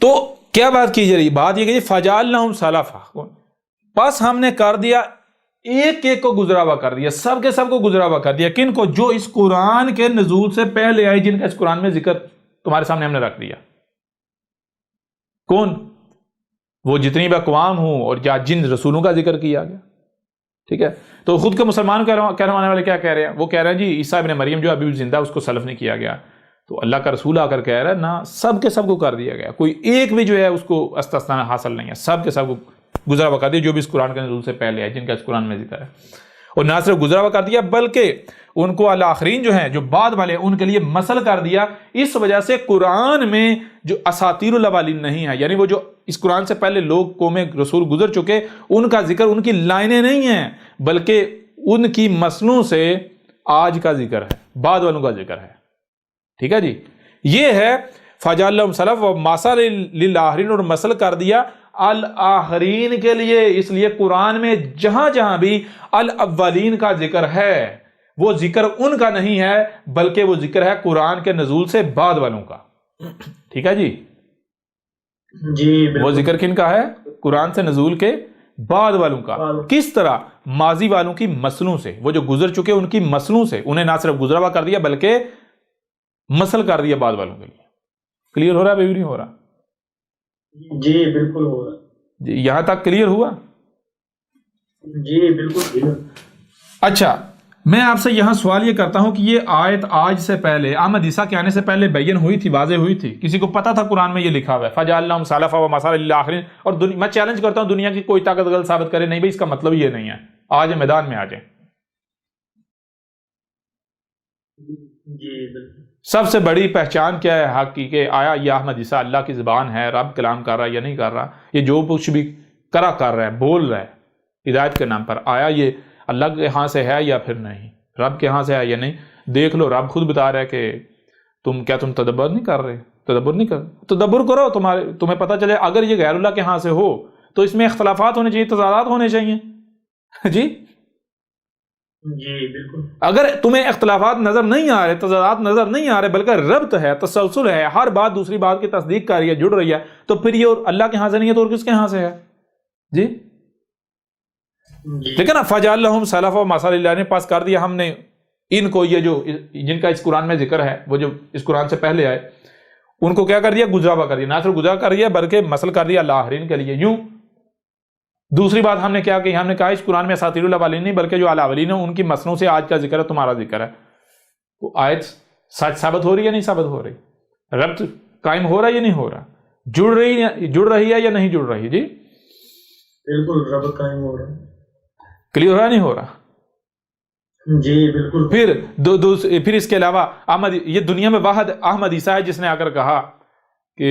S1: تو کیا بات کی جا رہی؟ بات یہ کہ فجعلناہم سلفا، بس ہم نے کر دیا ایک ایک کو گزرا ہوا کر دیا، سب کے سب کو گزرا ہوا کر دیا. کن کو؟ جو اس قرآن کے نزول سے پہلے آئے، جن کا اس قرآن میں ذکر تمہارے سامنے ہم نے رکھ دیا. کون؟ وہ جتنی بھی اقوام ہوں اور جن رسولوں کا ذکر کیا گیا. ٹھیک ہے. تو خود کے مسلمان کہلوانے والے کیا کہہ رہے ہیں؟ وہ کہہ رہے ہیں جی عیسیٰ ابن مریم جو ابھی بھی زندہ، اس کو سلف نہیں کیا گیا. تو اللہ کا رسول آ کر کہہ رہا ہے نا، سب کے سب کو کر دیا گیا، کوئی ایک بھی جو ہے اس کو استثناء حاصل نہیں ہے، سب کے سب کو گزرا ہوا کر دیا جو بھی اس قرآن کے نزول سے پہلے ہے، جن کا اس قرآن میں ذکر ہے. اور نہ صرف گزرا ہوا کر دیا بلکہ ان کو الآخرین جو ہیں، جو بعد والے، ان کے لیے مثل کر دیا. اس وجہ سے قرآن میں جو اساطیر الاولین نہیں ہے، یعنی وہ جو اس قرآن سے پہلے لوگ قوم رسول گزر چکے، ان کا ذکر، ان کی لائنیں نہیں ہیں بلکہ ان کی مثلوں سے آج کا ذکر ہے، بعد والوں کا ذکر ہے. ٹھیک ہے جی. یہ ہے فجعلناہم سلفا و مثل للآخرین، اور مثل کر دیا الآخرین کے لیے. اس لیے قرآن میں جہاں جہاں بھی الاولین کا ذکر ہے وہ ذکر ان کا نہیں ہے بلکہ وہ ذکر ہے قرآن کے نزول سے بعد والوں کا. ٹھیک ہے جی.
S2: جی
S1: وہ
S2: بالکل
S1: ذکر کن کا ہے؟ قرآن سے نزول کے بعد والوں کا. کس طرح؟ ماضی والوں کی مسلوں سے، وہ جو گزر چکے ان کی مسلوں سے، انہیں نہ صرف گزرا ہوا کر دیا بلکہ مسل کر دیا بعد والوں کے لیے. کلیئر ہو رہا ہے؟ ابھی نہیں ہو رہا؟
S2: جی بالکل ہو رہا.
S1: جی یہاں تک کلیئر ہوا؟
S2: جی بالکل.
S1: اچھا میں آپ سے یہاں سوال یہ کرتا ہوں کہ یہ آیت آج سے پہلے احمد عیسیٰ کے آنے سے پہلے بیان ہوئی تھی، واضح ہوئی تھی؟ کسی کو پتا تھا قرآن میں یہ لکھا ہوا ہے فَجَعَلْنَاهُمْ سَلَفًا وَمَثَلًا لِلْآخِرِينَ؟ اور میں چیلنج کرتا ہوں دنیا کی کوئی طاقت غلط ثابت کرے نہیں بھائی اس کا مطلب یہ نہیں ہے. آج میدان میں آ جائیں.
S2: جی بالکل.
S1: سب سے بڑی پہچان کیا ہے حق کی کہ آیا یہ احمد عیسیٰ اللہ کی زبان ہے، رب کلام کر رہا ہے یا نہیں کر رہا؟ یہ جو کچھ بھی کر رہا ہے، بول رہا ہے ہدایت کے نام پر، آیا یہ اللہ کے ہاں سے ہے یا پھر نہیں؟ رب کے ہاں سے ہے یا نہیں؟ دیکھ لو رب خود بتا رہا ہے کہ تم تدبر نہیں کر رہے؟ تدبر کرو، تمہیں پتہ چلے اگر یہ غیر اللہ کے ہاں سے ہو تو اس میں اختلافات ہونے چاہیے، تضادات ہونے چاہیے. جی
S2: جی بالکل.
S1: اگر تمہیں اختلافات نظر نہیں آ رہے، تضادات نظر نہیں آ رہے، بلکہ ربط ہے، تسلسل ہے، ہر بات دوسری بات کی تصدیق کر رہی ہے، جڑ رہی ہے، تو پھر یہ اللہ کے ہاں سے نہیں ہے تو اور کس کے ہاں سے ہے؟ جی لیکن فَجَعَلْنَاهُمْ سَلَفًا وَمَثَلًا، اللہ نے پاس کر دیا ہم نے ان کو، یہ جو جن کا اس قرآن میں ذکر ہے، وہ جو اس قرآن سے پہلے آئے، ان کو کیا کر دیا؟ گزرا ہوا کر دیا. نہ صرف گزرا کر دیا بلکہ مثل کر دیا لاہرین کے لیے. یوں دوسری بات ہم نے کیا کہ ہم نے کہا اس قرآن میں اساطیر الاولین نہیں بلکہ جو الاولین ہیں ان کی مسنوں سے آج کا ذکر ہے، تمہارا ذکر ہے. وہ آیت سچ ثابت ہو رہی ہے یا نہیں ثابت ہو رہی؟ ربط قائم ہو رہا ہے یا نہیں ہو رہا؟ جڑ رہی ہے یا نہیں جڑ رہی؟ جی
S2: بالکل ربط قائم ہو رہا ہے.
S1: کلیئر ہو رہا نہیں ہو رہا؟
S2: جی بالکل.
S1: پھر اس کے علاوہ یہ دنیا میں واحد احمد عیسیٰ ہے جس نے آ کر کہا کہ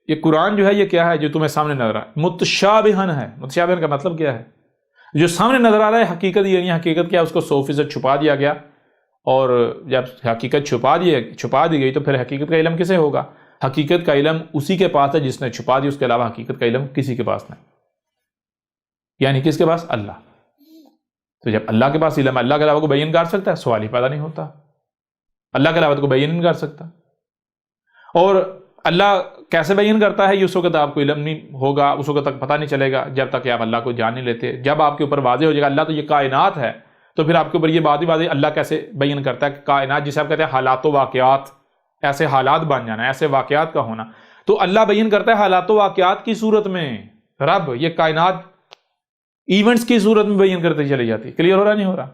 S1: یہ قرآن جو ہے یہ کیا ہے جو تمہیں سامنے نظر آ رہا ہے؟ متشابہن ہے. متشابہن کا مطلب کیا ہے؟ جو سامنے نظر آ رہا ہے حقیقت یہ نہیں. حقیقت کیا ہے؟ اس کو 100% چھپا دیا گیا، اور جب حقیقت چھپا دی گئی تو پھر حقیقت کا علم کسے ہوگا؟ حقیقت کا علم اسی کے پاس ہے جس نے چھپا دی، اس کے علاوہ حقیقت کا علم کسی کے پاس نہیں. یعنی کس کے پاس؟ اللہ. تو جب اللہ کے پاس علم، اللہ کے علاوہ کو بیان کر سکتا ہے؟ سوال ہی پیدا نہیں ہوتا. اللہ کے علاوہ کو بیان نہیں کر سکتا. اور اللہ کیسے بیان کرتا ہے؟ یہ اس وقت آپ کو علم نہیں ہوگا، اس وقت تک پتہ نہیں چلے گا جب تک کہ آپ اللہ کو جان نہیں لیتے. جب آپ کے اوپر واضح ہو جائے گا اللہ تو یہ کائنات ہے، تو پھر آپ کے اوپر یہ بات ہی واضح اللہ کیسے بیان کرتا ہے کہ کائنات جسے آپ کہتے ہیں حالات و واقعات، ایسے حالات بن جانا، ایسے واقعات کا ہونا. تو اللہ بیان کرتا ہے حالات و واقعات کی صورت میں، رب یہ کائنات ایونٹس کی صورت میں بیان کرتے چلی جاتی. کلیئر ہو رہا نہیں ہو رہا؟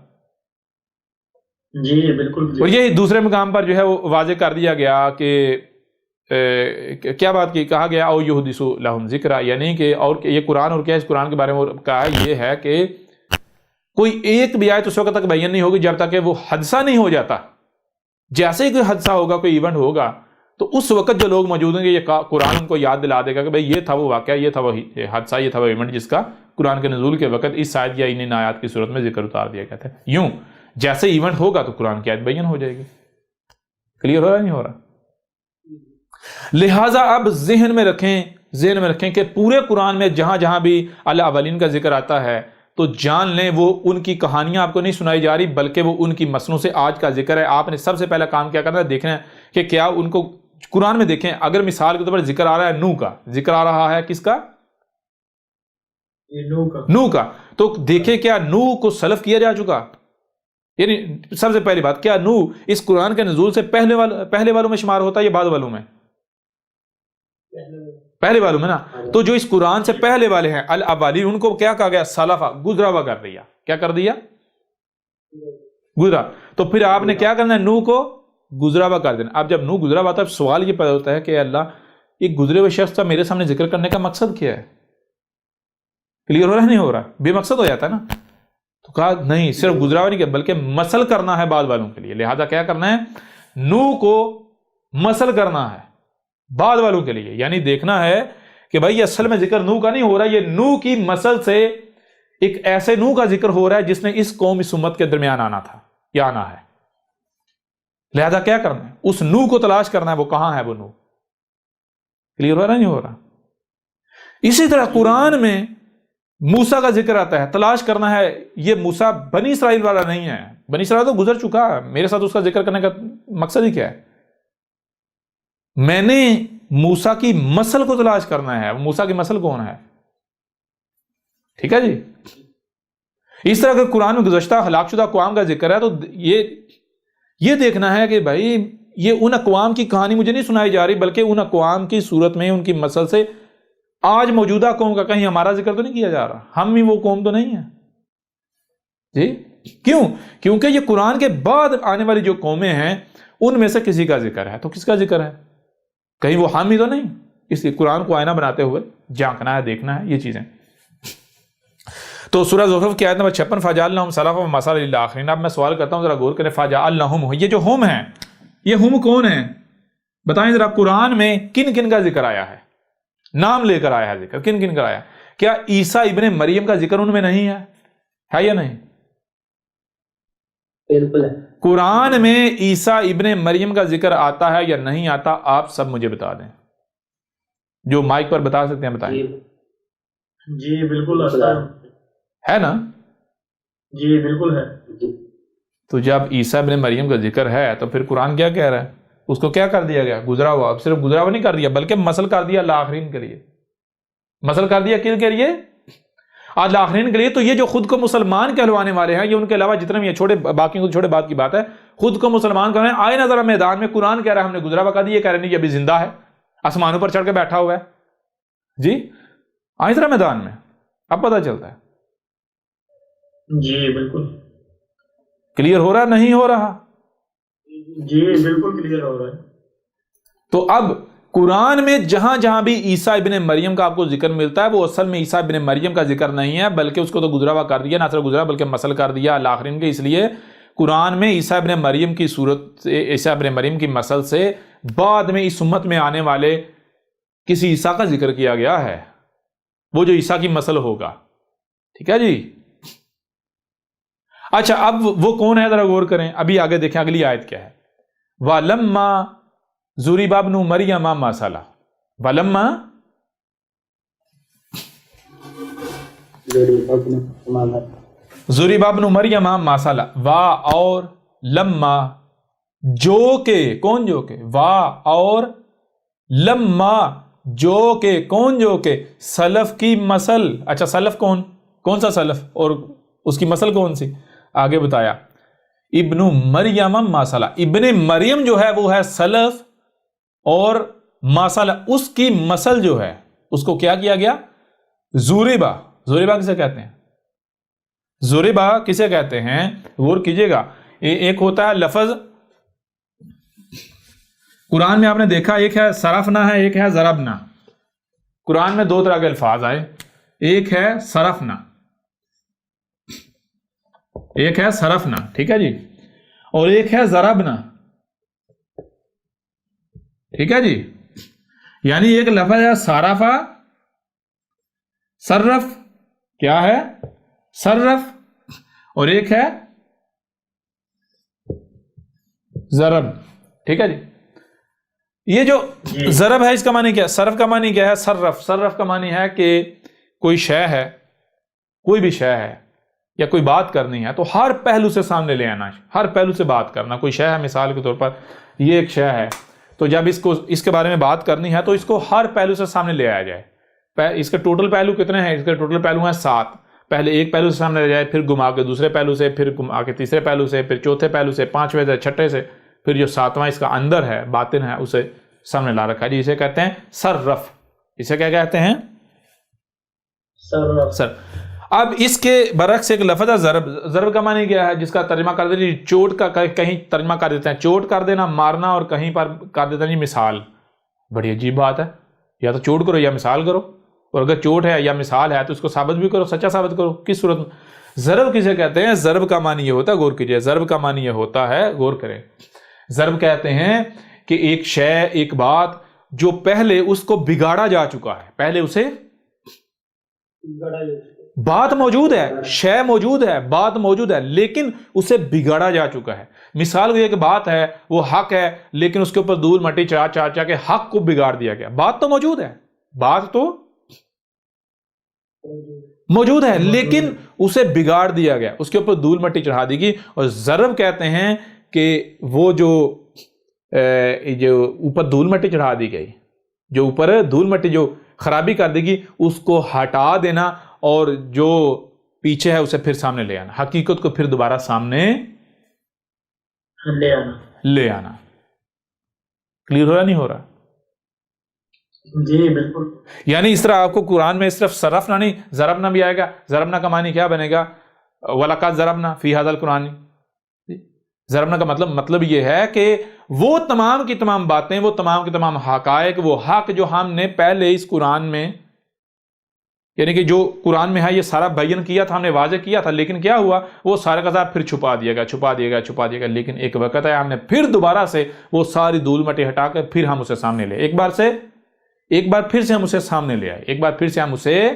S2: جی بالکل.
S1: اور یہ دوسرے مقام پر جو ہے وہ واضح کر دیا گیا کہ کیا بات کی کہا گیا او یحدث لہم ذکرا، یعنی کہ اور یہ قرآن اور کیا اس قرآن کے بارے میں کہا یہ ہے کہ کوئی ایک بھی آیت اس وقت تک بیان نہیں ہوگی جب تک کہ وہ حادثہ نہیں ہو جاتا. جیسے ہی کوئی حادثہ ہوگا، کوئی ایونٹ ہوگا، تو اس وقت جو لوگ موجود ہیں گے یہ قرآن ان کو یاد دلا دے گا کہ بھئی یہ تھا وہ واقعہ، یہ تھا وہ حادثہ، یہ تھا وہ ایونٹ جس کا قرآن کے نزول کے وقت اس آیت یا ان آیات کی صورت میں ذکر اتار دیا گیا تھا. یوں جیسے ایونٹ ہوگا تو قرآن کی آیت بیان ہو جائے گی. کلیئر ہو رہا نہیں ہو رہا؟ لہٰذا اب ذہن میں رکھیں کہ پورے قرآن میں جہاں جہاں بھی الاولین کا ذکر آتا ہے تو جان لیں وہ ان کی کہانیاں آپ کو نہیں سنائی جا رہی بلکہ وہ ان کی مسنوں سے آج کا ذکر ہے. آپ نے سب سے پہلا کام کیا کرنا ہے؟ دیکھنا ہے کہ کیا ان کو قرآن میں دیکھیں. اگر مثال کے طور پر ذکر آ رہا ہے نوح کا، ذکر آ رہا ہے کس کا؟ نوح کا. تو دیکھیں کیا نوح کو سلف کیا جا چکا؟ یعنی سب سے پہلی بات، کیا نوح اس قرآن کے نزول سے پہلے والوں میں شمار ہوتا ہے یا بعد والوں میں؟ پہلے والوں میں نا. تو جو اس قرآن سے پہلے والے ہیں الاولین ان کو کیا کہا گیا؟ سلفا، گزرا ہوا کر دیا. کیا کر دیا؟ گزرا. تو پھر آپ نے کیا کرنا ہے؟ نوح کو گزرا ہوا کر دینا. اب جب نوح گزرا ہوا تھا سوال یہ پیدا ہوتا ہے کہ اللہ یہ گزرے ہوئے شخص کا میرے سامنے ذکر کرنے کا مقصد کیا ہے؟ کلیئر ہو رہا ہے نہیں ہو رہا؟ بے مقصد ہو جاتا ہے نا. تو کہا نہیں، صرف گزرا ہوا نہیں کیا بلکہ مسل کرنا ہے بعد والوں کے لیے. لہذا کیا کرنا ہے؟ نوح کو مسل کرنا ہے بعد والوں کے لیے. یعنی دیکھنا ہے کہ بھائی اصل میں ذکر نوح کا نہیں ہو رہا، یہ نوح کی مسل سے ایک ایسے نوح کا ذکر ہو رہا ہے جس نے اس قوم اس امت کے درمیان آنا تھا یا آنا ہے. لہذا کیا کرنا ہے؟ اس نوح کو تلاش کرنا ہے. وہ کہاں ہے وہ نوح؟ کلیئر ہو رہا نہیں ہو رہا؟ اسی طرح قرآن میں موسیٰ کا ذکر آتا ہے، تلاش کرنا ہے. یہ موسیٰ بنی اسرائیل والا نہیں ہے، بنی اسرائیل تو گزر چکا ہے. میرے ساتھ اس کا ذکر کرنے کا مقصد ہی کیا ہے؟ میں نے موسیٰ کی مسل کو تلاش کرنا ہے. موسیٰ کی مسل کون ہے؟ ٹھیک ہے جی. اس طرح اگر قرآن میں گزشتہ ہلاک شدہ اقوام کا ذکر ہے تو یہ دیکھنا ہے کہ بھائی یہ ان اقوام کی کہانی مجھے نہیں سنائی جا رہی، بلکہ ان اقوام کی صورت میں ان کی مسل سے آج موجودہ قوم کا کہیں ہمارا ذکر تو نہیں کیا جا رہا. ہم بھی وہ قوم تو نہیں ہے جی. کیوں؟ کیونکہ یہ قرآن کے بعد آنے والی جو قومیں ہیں ان میں سے کسی کا ذکر ہے. تو کس کا ذکر ہے؟ کہیں وہ ہم ہی تو نہیں. اس لیے قرآن کو آئینہ بناتے ہوئے جھانکنا ہے، دیکھنا ہے یہ چیزیں. تو سورہ زخرف کی آیت نمبر 56 فَجَعَلْنَاهُمْ سَلَفًا وَمَثَلًا لِلْآخِرِينَ. اب میں سوال کرتا ہوں ذرا غور کریں. فَجَعَلْنَاهُمْ، یہ جو ہم ہیں یہ ہم کون ہیں؟ بتائیں ذرا. قرآن میں کن کن کا ذکر آیا ہے؟ نام لے کر آیا ہے ذکر. کن کن کا آیا؟ کیا عیسیٰ ابن مریم کا ذکر ان میں نہیں ہے یا نہیں؟
S2: بالکل ہے.
S1: قرآن میں عیسیٰ ابن مریم کا ذکر آتا ہے یا نہیں آتا؟ آپ سب مجھے بتا دیں. جو مائک پر بتا سکتے ہیں بتائیں.
S2: جی بالکل آتا
S1: ہے نا؟
S2: جی بالکل ہے.
S1: تو جب عیسیٰ ابن مریم کا ذکر ہے تو پھر قرآن کیا کہہ رہا ہے؟ اس کو کیا کر دیا گیا؟ گزرا ہوا. اب صرف گزرا ہوا نہیں کر دیا بلکہ مسل کر دیا الآخرین کے لیے. مسل کر دیا کن کے لیے؟ الآخرین کے لیے. تو یہ جو خود کو مسلمان کہلوانے والے ہیں، یہ ان کے علاوہ جتنے بھی چھوٹے، باقی کو چھوٹے بات کی بات ہے، خود کو مسلمان کہنے آئے نا ذرا میدان میں. قرآن کہہ رہا ہے ہم نے گزرا ہوا کر دیا، یہ کہہ رہے نہیں یہ ابھی زندہ ہے، آسمانوں پر چڑھ کے بیٹھا ہوا ہے. جی آئے ذرا میدان میں، اب پتہ چلتا ہے.
S2: جی بالکل
S1: کلیئر ہو رہا نہیں ہو رہا؟
S2: جی بالکل کلیئر ہو رہا ہے.
S1: تو اب قرآن میں جہاں جہاں بھی عیسیٰ ابن مریم کا آپ کو ذکر ملتا ہے وہ اصل میں عیسیٰ ابن مریم کا ذکر نہیں ہے، بلکہ اس کو تو گزرا ہوا کر دیا، نہ صرف گزرا بلکہ مسل کر دیا الآخرین کے. اس لیے قرآن میں عیسیٰ ابن مریم کی صورت سے، عیسیٰ ابن مریم کی مسل سے بعد میں اس امت میں آنے والے کسی عیسیٰ کا ذکر کیا گیا ہے، وہ جو عیسیٰ کی مسل ہوگا. ٹھیک ہے جی. اچھا اب وہ کون ہے ذرا غور کریں. ابھی آگے دیکھیں اگلی آیت کیا ہے. وَلَمَّا ضُرِبَ ابْنُ مَرْيَمَ مَثَلًا. وَلَمَّا ضُرِبَ ابْنُ مَرْيَمَ مَثَلًا. وا اور لما، جو کہ، کون جو کہ، وا اور لما جو کہ، کون جو کہ، سلف کی مسل. اچھا سلف کون سا سلف اور اس کی مسل کون سی؟ آگے بتایا ابن مریم ماسلہ. ابن مریم جو ہے وہ ہے سلف، اور ماسلہ اس کی مسل جو ہے اس کو کیا کیا گیا؟ زوریبا. زوریبا کسے کہتے ہیں؟ زوریبا کسے کہتے ہیں؟ غور کیجئے گا. ایک ہوتا ہے لفظ، قرآن میں آپ نے دیکھا ایک ہے صرفنا ہے، ایک ہے ضربنا. قرآن میں دو طرح کے الفاظ آئے، ایک ہے صرفنا، ایک ہے صرفنا. ٹھیک ہے جی. اور ایک ہے ضربنا. ٹھیک ہے جی. یعنی ایک لفظ ہے صرفا، صرف، کیا ہے؟ صرف. اور ایک ہے ضرب. ٹھیک ہے جی. یہ جو ضرب ہے اس کا معنی کیا ہے؟ صرف کا معنی کیا ہے؟ صرف. صرف کا معنی ہے کہ کوئی شے ہے، کوئی بھی شے ہے یا کوئی بات کرنی ہے تو ہر پہلو سے سامنے لے آنا، ہر پہلو سے بات کرنا. کوئی شے ہے، مثال کے طور پر یہ ایک شے ہے، تو جب اس کے بارے میں بات کرنی ہے تو اس کو ہر پہلو سے سامنے لے آیا جائے. اس کے ٹوٹل پہلو کتنے ہیں؟ اس کے ٹوٹل پہلو ہیں 7. پہلے ایک پہلو سے سامنے لے جائے، پھر گھما کے دوسرے پہلو سے، پھر گھما کے تیسرے پہلو سے، پھر چوتھے پہلو سے، پانچویں سے، چھٹے سے، پھر جو 7واں اس کا اندر ہے، باطن ہے، اسے سامنے لا رکھا ہے. اسے کہتے ہیں صرف. اسے کیا کہتے ہیں؟ صرف. اب اس کے برعکس ایک لفظ ہے ضرب. ضرب کا معنی کیا ہے؟ جس کا ترجمہ کر دیتے ہیں چوٹ کا، کہیں ترجمہ کر دیتے ہیں چوٹ کر دینا، مارنا، اور کہیں پر کر دیتے ہیں مثال. بڑی عجیب بات ہے، یا تو چوٹ کرو یا مثال کرو. اور اگر چوٹ ہے یا مثال ہے تو اس کو ثابت بھی کرو، سچا ثابت کرو. کس صورت میں؟ ضرب کسے کہتے ہیں؟ ضرب کا معنی یہ ہوتا ہے، غور کیجئے، ضرب کا معنی یہ ہوتا ہے، غور کریں. ضرب کہتے ہیں کہ ایک شے، ایک بات جو پہلے اس کو بگاڑا جا چکا ہے، پہلے اسے بات موجود ہے، شے موجود ہے، بات موجود ہے، لیکن اسے بگاڑا جا چکا ہے. مثال یہ کہ بات ہے، وہ حق ہے، لیکن اس کے اوپر دھول مٹی چڑھا کے حق کو بگاڑ دیا گیا. بات تو موجود ہے، بات تو موجود ہے، لیکن اسے بگاڑ دیا گیا، اس کے اوپر دھول مٹی چڑھا دی گئی. اور ضرب کہتے ہیں کہ وہ جو اوپر دھول مٹی چڑھا دی گئی، جو اوپر دھول مٹی جو خرابی کر دے گی اس کو ہٹا دینا اور جو پیچھے ہے اسے پھر سامنے لے آنا، حقیقت کو پھر دوبارہ سامنے لے آنا. کلیئر ہو رہا نہیں ہو رہا؟
S2: جی بالکل.
S1: یعنی اس طرح آپ کو قرآن میں صرف صرفنا نہیں، ضربنا بھی آئے گا. ضربنا کا معنی کیا بنے گا؟ وَلَقَدْ ضَرَبْنَا فِي هَذَا الْقُرْآنِ. ضربنا کا مطلب یہ ہے کہ وہ تمام کی تمام باتیں، وہ تمام کے تمام حقائق، وہ حق جو ہم نے پہلے اس قرآن میں، یعنی کہ جو قرآن میں ہے یہ سارا بیان کیا تھا، ہم نے واضح کیا تھا، لیکن کیا ہوا؟ وہ سارا کا سارا پھر چھپا دیا گیا. لیکن ایک وقت ہے ہم نے پھر دوبارہ سے وہ ساری دھول مٹی ہٹا کر پھر ہم اسے سامنے لے، ایک بار پھر سے ہم اسے سامنے لے آئے، ایک بار پھر سے ہم اسے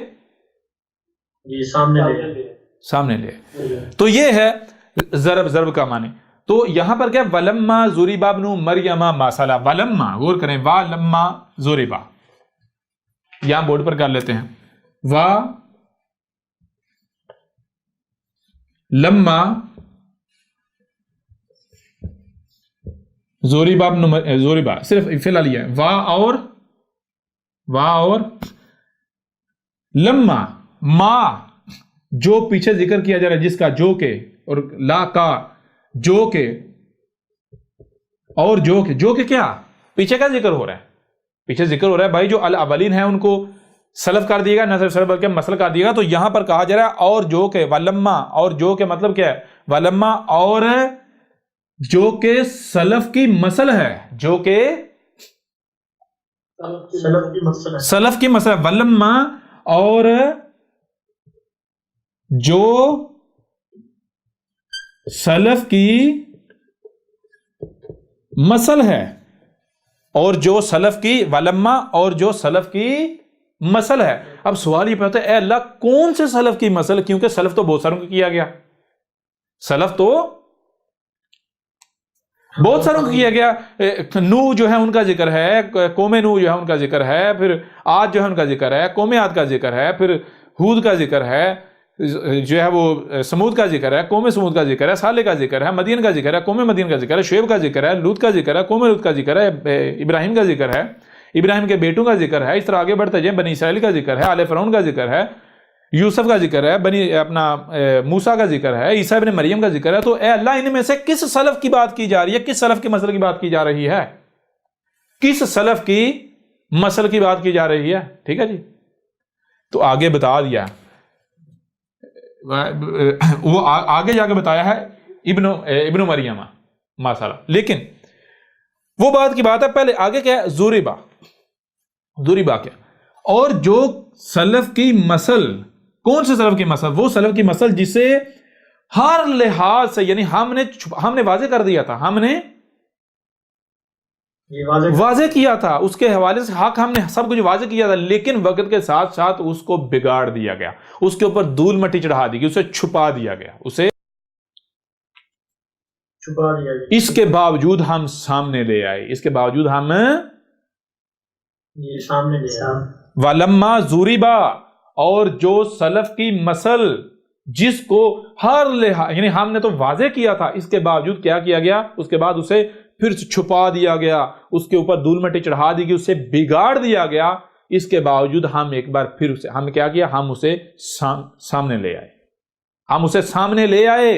S1: سامنے لے آئے. تو یہ ہے ضرب کا معنی. تو یہاں پر کیا وَلَمَّا ضُرِبَ ابْنُ مَرْيَمَ مَثَلًا. وَلَمَّا غور کریں، وَلَمَّا ضُرِبَ، یہاں بورڈ پر کر لیتے ہیں. لما ضُرِبَ صرف فی الحال یہ ہے، وا اور لما، ما جو پیچھے ذکر کیا جا رہا ہے جس کا، جو کہ، اور لا کا جو کہ، اور جو کہ کیا پیچھے کا ذکر ہو رہا ہے. پیچھے ذکر ہو رہا ہے بھائی جو الاولین ہے ان کو سلف کر دیے گا، نہ صرف سلف بلکہ مسل کر دیے گا. تو یہاں پر کہا جا رہا ہے اور جو کہ ولما، اور جو کہ مطلب کیا ہے؟ ولما اور جو کہ سلف کی مسل ہے، جو کہ سلف کی مسل ہے. ولما اور جو سلف کی مسل ہے، اور جو سلف کی ولما اور جو سلف کی مسل ہے. اب سوال یہ پہتا ہے اے اللہ کون سے سلف کی مسل؟ کیونکہ سلف تو بہت ساروں کو کیا گیا، سلف تو بہت ساروں کو کیا گیا. نو جو ہے ان کا ذکر ہے، قوم نو جو ہے ان کا ذکر ہے، پھر عاد جو ہے ان کا ذکر ہے، قوم عاد کا ذکر ہے، پھر ہود کا ذکر ہے، جو ہے وہ سمود کا ذکر ہے، قوم سمود کا ذکر ہے، صالح کا ذکر ہے، مدین کا ذکر ہے، قوم مدین کا ذکر ہے، شعیب کا ذکر ہے، لوط کا ذکر ہے، قوم لوط کا ذکر ہے، ابراہیم کا ذکر ہے، ابراہیم کے بیٹوں کا ذکر ہے. اس طرح آگے بڑھتے جائیں، بنی اسرائیل کا ذکر ہے، آل فرعون کا ذکر ہے، یوسف کا ذکر ہے، موسیٰ کا ذکر ہے، عیسیٰ ابن مریم کا ذکر ہے. تو اے اللہ ان میں سے کس سلف کی بات کی جا رہی ہے؟ کس سلف کی مسل کی بات کی جا رہی ہے؟ کس سلف کی مسل کی بات کی جا رہی ہے؟ ٹھیک ہے جی. تو آگے بتا دیا، وہ آگے جا کے بتایا ہے ابن مریم ماسالہ. لیکن وہ بات کی بات ہے، پہلے آگے کیا ہے؟ ضُرِبَ کیا؟ اور جو سلف کی مسل، کون سے سلف کی مسل؟ وہ سلف کی مسل جسے ہر لحاظ سے، یعنی ہم نے واضح کر دیا تھا، ہم نے واضح کیا تھا، اس کے حوالے سے حق ہم نے سب کچھ واضح کیا تھا، لیکن وقت کے ساتھ ساتھ اس کو بگاڑ دیا گیا، اس کے اوپر دھول مٹی چڑھا دی گئی، اسے چھپا دیا گیا، اس کے باوجود ہم سامنے لے آئے، اس کے باوجود ہم
S2: سامنے لے آئے.
S1: وَلَمَّا ضُرِبَ، اور جو سلف کی مسل جس کو ہر لحاظ، یعنی ہم نے تو واضح کیا تھا، اس کے باوجود کیا کیا گیا؟ اس کے بعد اسے پھر چھپا دیا گیا، اس کے اوپر دھول مٹی چڑھا دی گئی، اسے بگاڑ دیا گیا. اس کے باوجود ہم ایک بار پھر اسے ہم کیا کیا؟ ہم اسے سامنے لے آئے، ہم اسے سامنے لے آئے،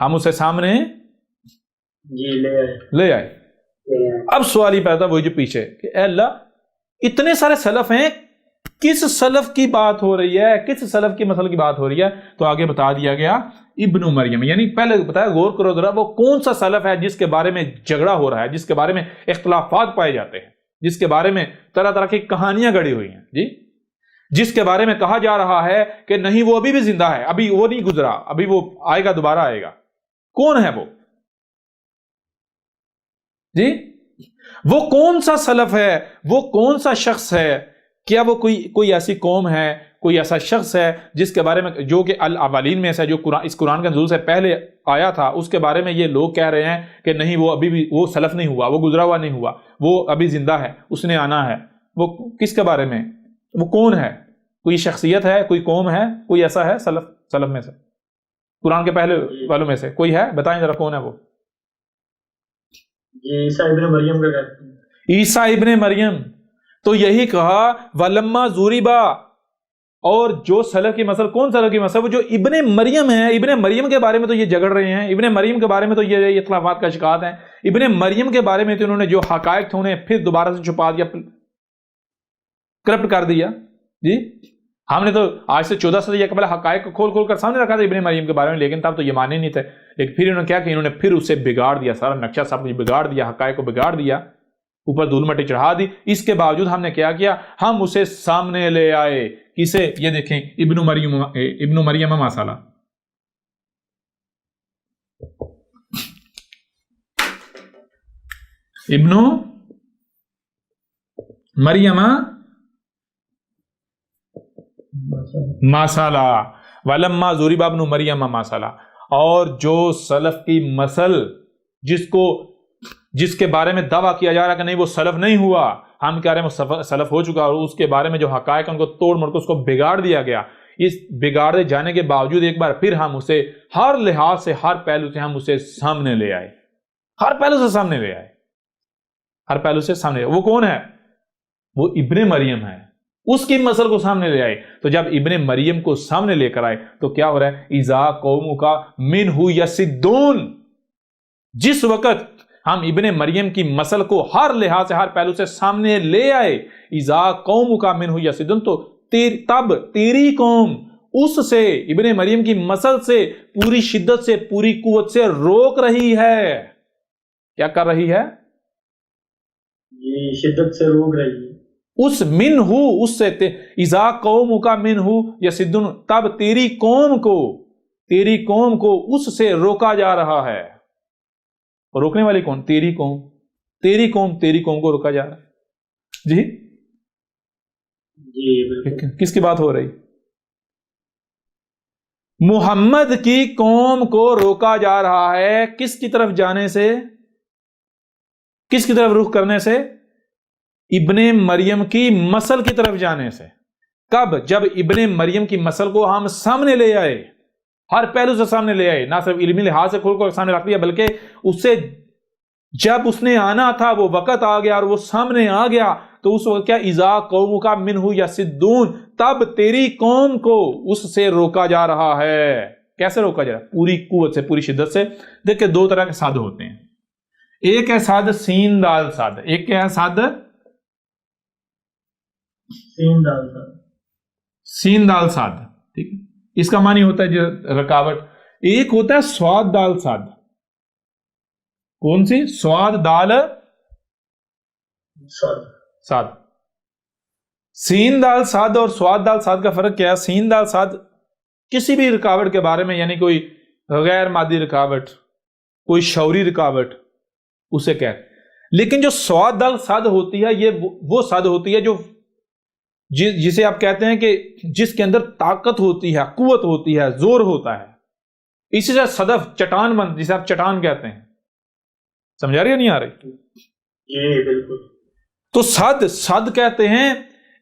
S1: ہم اسے سامنے لے آئے. اب سوال ہی پیدا وہی جو پیچھے کہ اے اللہ اتنے سارے سلف ہیں، کس سلف کی بات ہو رہی ہے؟ کس سلف کی مسل کی بات ہو رہی ہے؟ تو آگے بتا دیا گیا ابن مریم، یعنی پہلے بتایا، غور کرو ذرا، وہ کون سا سلف ہے جس کے بارے میں جھگڑا ہو رہا ہے، جس کے بارے میں اختلافات پائے جاتے ہیں، جس کے بارے میں طرح طرح کی کہانیاں گڑی ہوئی ہیں جی، جس کے بارے میں کہا جا رہا ہے کہ نہیں وہ ابھی بھی زندہ ہے، ابھی وہ نہیں گزرا، ابھی وہ آئے گا، دوبارہ آئے گا. کون ہے وہ جی؟ وہ کون سا سلف ہے؟ وہ کون سا شخص ہے؟ کیا وہ کوئی ایسی قوم ہے، کوئی ایسا شخص ہے جس کے بارے میں، جو کہ الاولین میں سے، جو اس قرآن کے نزول سے پہلے آیا تھا، اس کے بارے میں یہ لوگ کہہ رہے ہیں کہ نہیں وہ ابھی بھی، وہ سلف نہیں ہوا، وہ گزرا ہوا نہیں ہوا، وہ ابھی زندہ ہے، اس نے آنا ہے. وہ کس کے بارے میں؟ وہ کون ہے؟ کوئی شخصیت ہے، کوئی قوم ہے، کوئی ایسا ہے سلف میں سے، قرآن کے پہلے والوں میں سے کوئی ہے؟ بتائیں ذرا کون ہے وہ؟
S2: عیسیٰ ابن مریم کا کہتے ہیں.
S1: عیسیٰ ابن مریم. تو یہی کہا ولما ضربا، اور جو سلف کی مسل، کون سلف کی مسل؟ وہ جو ابن مریم ہے. ابن مریم کے بارے میں تو یہ جھگڑ رہے ہیں، ابن مریم کے بارے میں تو یہ اختلافات کا شکایت ہیں. ابن مریم کے بارے میں تو انہوں نے جو حقائق تھے انہیں پھر دوبارہ سے چھپا دیا، کرپٹ کر دیا. جی ہم نے تو آج سے 14 صدی قبل حقائق کو کھول کھول کر سامنے رکھا تھا ابن مریم کے بارے میں، لیکن تب تو یہ مانے نہیں تھے. لیکن پھر انہوں نے کیا کہ انہوں نے پھر اسے بگاڑ دیا، سارا نقشہ سب کچھ بگاڑ دیا، حقائق کو بگاڑ دیا، اوپر دھول مٹی چڑھا دی. اس کے باوجود ہم نے کیا کیا؟ ہم اسے سامنے لے آئے. کسے؟ یہ دیکھیں ابن مریم مسئلہ. ابن مریم مسئلہ ولما ضرب ابن مریم مسئلہ. اور جو سلف کی مسل جس کے بارے میں دعویٰ کیا جا رہا کہ نہیں وہ سلف نہیں ہوا، ہم کہہ رہے ہیں وہ سلف ہو چکا، اور اس کے بارے میں جو حقائق ان کو توڑ مڑ کے اس کو بگاڑ دیا گیا. اس بگاڑے جانے کے باوجود ایک بار پھر ہم اسے ہر لحاظ سے، ہر پہلو سے ہم اسے سامنے لے آئے، ہر پہلو سے سامنے لے آئے، ہر پہلو سے سامنے. وہ کون ہے؟ وہ ابن مریم ہے. اس کی مسل کو سامنے لے آئے. تو جب ابن مریم کو سامنے لے کر آئے تو کیا ہو رہا ہے؟ اذا قومک منہ یصدون. جس وقت ہم ابن مریم کی مسل کو ہر لحاظ سے، ہر پہلو سے سامنے لے آئے، اذا قومک منہ یصدون، تو تب تیری قوم اس سے، ابن مریم کی مسل سے پوری شدت سے، پوری قوت سے روک رہی ہے. کیا کر رہی ہے؟
S2: یہ شدت سے روک رہی ہے.
S1: اس منہ، اس سے اذا قومک منہ یصدون، تب تیری قوم کو اس سے روکا جا رہا ہے. اور روکنے والی کون؟ تیری قوم کو روکا جا رہا ہے. جی کس کی بات ہو رہی؟ محمد کی قوم کو روکا جا رہا ہے. کس کی طرف جانے سے؟ کس کی طرف رخ کرنے سے؟ ابن مریم کی مسل کی طرف جانے سے. کب؟ جب ابن مریم کی مسل کو ہم سامنے لے آئے، ہر پہلو سے سامنے لے آئے، نہ صرف علمی لحاظ سے کھول کر سامنے رکھ دیا، بلکہ اس سے جب اس نے آنا تھا وہ وقت آ گیا اور وہ سامنے آ گیا، تو اس وقت کیا؟ اذا قومک منہ یصدون، تب تیری قوم کو اس سے روکا جا رہا ہے. کیسے روکا جا رہا ہے؟ پوری قوت سے، پوری شدت سے. دیکھیں دو طرح کے صاد ہوتے ہیں. ایک ہے صاد سین دال صاد، ایک کیا ہے صاد؟ سین دال صاد. ٹھیک ہے، اس کا معنی ہوتا ہے جو رکاوٹ. ایک ہوتا ہے سواد دال صاد. کون سی؟ سواد دال صاد. سین دال صاد اور سواد دال صاد کا فرق کیا ہے؟ سین دال صاد کسی بھی رکاوٹ کے بارے میں، یعنی کوئی غیر مادی رکاوٹ، کوئی شعوری رکاوٹ، اسے کہتے ہیں. لیکن جو سواد دال صاد ہوتی ہے، یہ وہ صاد ہوتی ہے جو جسے آپ کہتے ہیں کہ جس کے اندر طاقت ہوتی ہے، قوت ہوتی ہے، زور ہوتا ہے. اسی سے صدف، چٹان بند، جسے آپ چٹان کہتے ہیں. سمجھا رہی ہے نہیں آ رہی؟
S2: جی بالکل.
S1: تو صد کہتے ہیں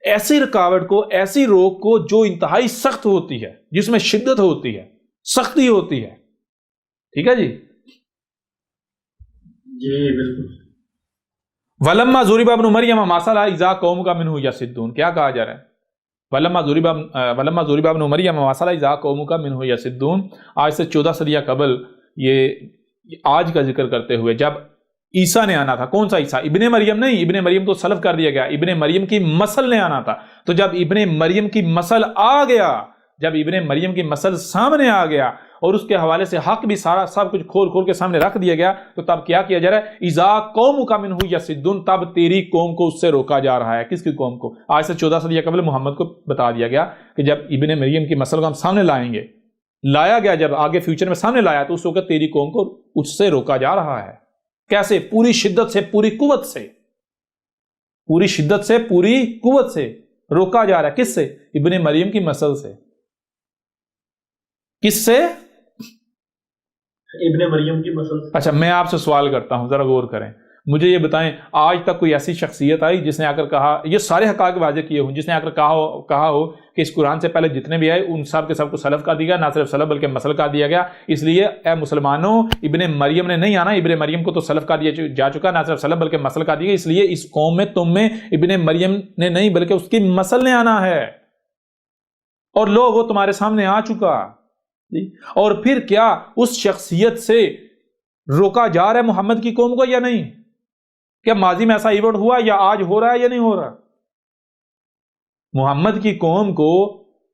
S1: ایسی رکاوٹ کو، ایسی روک کو جو انتہائی سخت ہوتی ہے، جس میں شدت ہوتی ہے، سختی ہوتی ہے. ٹھیک ہے جی.
S2: جی بالکل.
S1: ولما ضرب ابن مریم مسئلہ اذا قومک منہ یصدون. کیا کہا جا رہا ہے؟ ولما ضرب ابن مریم مسئلہ اذا قومک منہ یصدون. آج سے 14 صدیہ قبل، یہ آج کا ذکر کرتے ہوئے، جب عیسیٰ نے آنا تھا. کون سا عیسیٰ؟ ابن مریم نہیں، ابن مریم تو سلف کر دیا گیا. ابن مریم کی مسل نے آنا تھا. تو جب ابن مریم کی مسل آ گیا، جب ابن مریم کی مسل سامنے آ گیا اور اس کے حوالے سے حق بھی سارا سب کچھ کھول کھول کے سامنے رکھ دیا گیا، تو تب کیا کیا جا رہا ہے؟ اذا قومک منہ یصدون، تب تیری قوم کو اس سے روکا جا رہا ہے. کس کی قوم کو؟ آج سے 14 صدیہ قبل محمد کو بتا دیا گیا کہ جب ابن مریم کی مسل کو ہم سامنے لائیں گے، لایا گیا، جب آگے فیوچر میں سامنے لایا، تو اس وقت تیری قوم کو اس سے روکا جا رہا ہے. کیسے؟ پوری شدت سے، پوری قوت سے، پوری شدت سے، پوری قوت سے روکا جا رہا ہے. کس سے؟ ابن مریم کی مسل سے. کس سے؟
S2: ابن مریم کی مسل سے.
S1: اچھا میں آپ سے سوال کرتا ہوں، ذرا غور کریں. مجھے یہ بتائیں آج تک کوئی ایسی شخصیت آئی جس نے آ کر کہا، یہ سارے حقائق واضح کیے ہوں، جس نے آ کر کہا ہو کہ اس قرآن سے پہلے جتنے بھی آئے ان سب کے سب کو سلف کا دیا گیا، نہ صرف سلف بلکہ مسل کا دیا گیا، اس لیے اے مسلمانوں ابن مریم نے نہیں آنا، ابن مریم کو تو سلف کا دیا جا چکا، نہ صرف سلف بلکہ مسل کا دیا گیا، اس لیے اس قوم میں تم میں ابن مریم نے نہیں بلکہ اس کی مسل نے آنا ہے، اور لو وہ تمہارے سامنے آ چکا۔ اور پھر کیا اس شخصیت سے روکا جا رہا ہے محمد کی قوم کو یا نہیں؟ کیا ماضی میں ایسا ایونٹ ہوا یا آج ہو رہا ہے یا نہیں ہو رہا؟ محمد کی قوم کو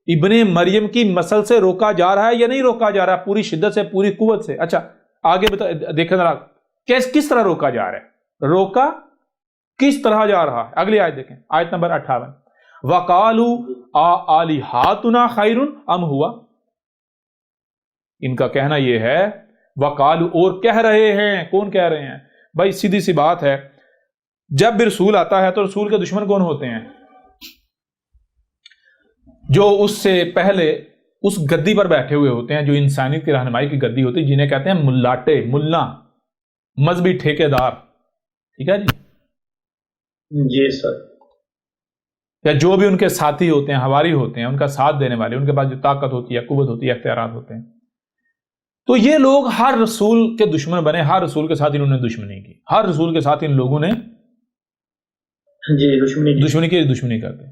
S1: ابن مریم کی مسل سے روکا جا رہا ہے یا نہیں روکا جا رہا ہے؟ پوری شدت سے، پوری قوت سے۔ اچھا آگے دیکھیں ذرا کس طرح روکا جا رہا ہے، روکا کس طرح جا رہا ہے؟ اگلی آیت دیکھیں، آیت نمبر 58، وَقَالُوا آلِہَاتُنَا خَيْرٌ أَمْ هُوَ، ان کا کہنا یہ ہے، وَقَالُوا، اور کہہ رہے ہیں، کون کہہ رہے ہیں بھائی؟ سیدھی سی بات ہے، جب بھی رسول آتا ہے تو رسول کے دشمن کون ہوتے ہیں؟ جو اس سے پہلے اس گدی پر بیٹھے ہوئے ہوتے ہیں، جو انسانیت کی رہنمائی کی گدی ہوتی ہے، جنہیں کہتے ہیں ملاٹے، ملا، مذہبی ٹھیکیدار، ٹھیک ہے
S2: جی سر،
S1: یا جو بھی ان کے ساتھی ہوتے ہیں، حواری ہوتے ہیں، ان کا ساتھ دینے والے، ان کے پاس جو طاقت ہوتی ہے، قوت ہوتی ہے، اختیارات ہوتے ہیں، تو یہ لوگ ہر رسول کے دشمن بنے، ہر رسول کے ساتھ انہوں نے دشمنی کی، ہر رسول کے ساتھ ان لوگوں نے دشمنی کرتے۔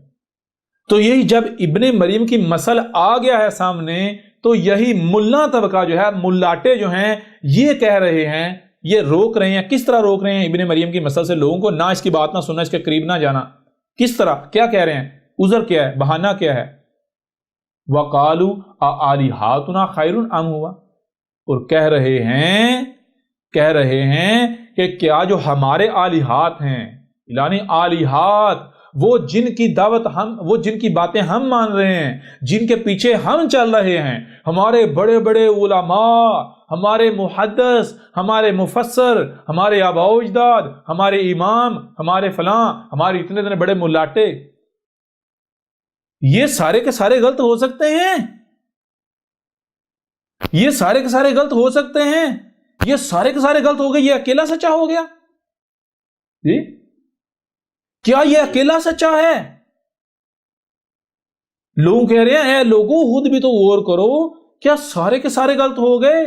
S1: تو یہی جب ابن مریم کی مسل آ گیا ہے سامنے، تو یہی ملا طبقہ جو ہے، ملاٹے جو ہیں، یہ کہہ رہے ہیں، یہ روک رہے ہیں۔ کس طرح روک رہے ہیں ابن مریم کی مسل سے لوگوں کو؟ نہ اس کی بات نہ سننا، اس کے قریب نہ جانا۔ کس طرح؟ کیا کہہ رہے ہیں؟ عذر کیا ہے؟ بہانہ کیا ہے؟ وَقَالُوا آلِہَاتُنَا خَيْرٌ أَمْ هُوَ، اور کہہ رہے ہیں کہ کیا جو ہمارے آلہات ہیں، یعنی آلہات، وہ جن کی دعوت وہ جن کی باتیں ہم مان رہے ہیں، جن کے پیچھے ہم چل رہے ہیں، ہمارے بڑے بڑے علماء، ہمارے محدث، ہمارے مفسر، ہمارے آباء و اجداد، ہمارے امام، ہمارے فلاں، ہمارے اتنے بڑے ملاٹے، یہ سارے کے سارے غلط ہو سکتے ہیں؟ یہ سارے کے سارے غلط ہو سکتے ہیں؟ یہ سارے کے سارے غلط ہو گئے، یہ اکیلا سچا ہو گیا؟ جی کیا یہ اکیلا سچا ہے؟ لوگ کہہ رہے ہیں اے لوگوں خود بھی تو غور کرو، کیا سارے کے سارے غلط ہو گئے؟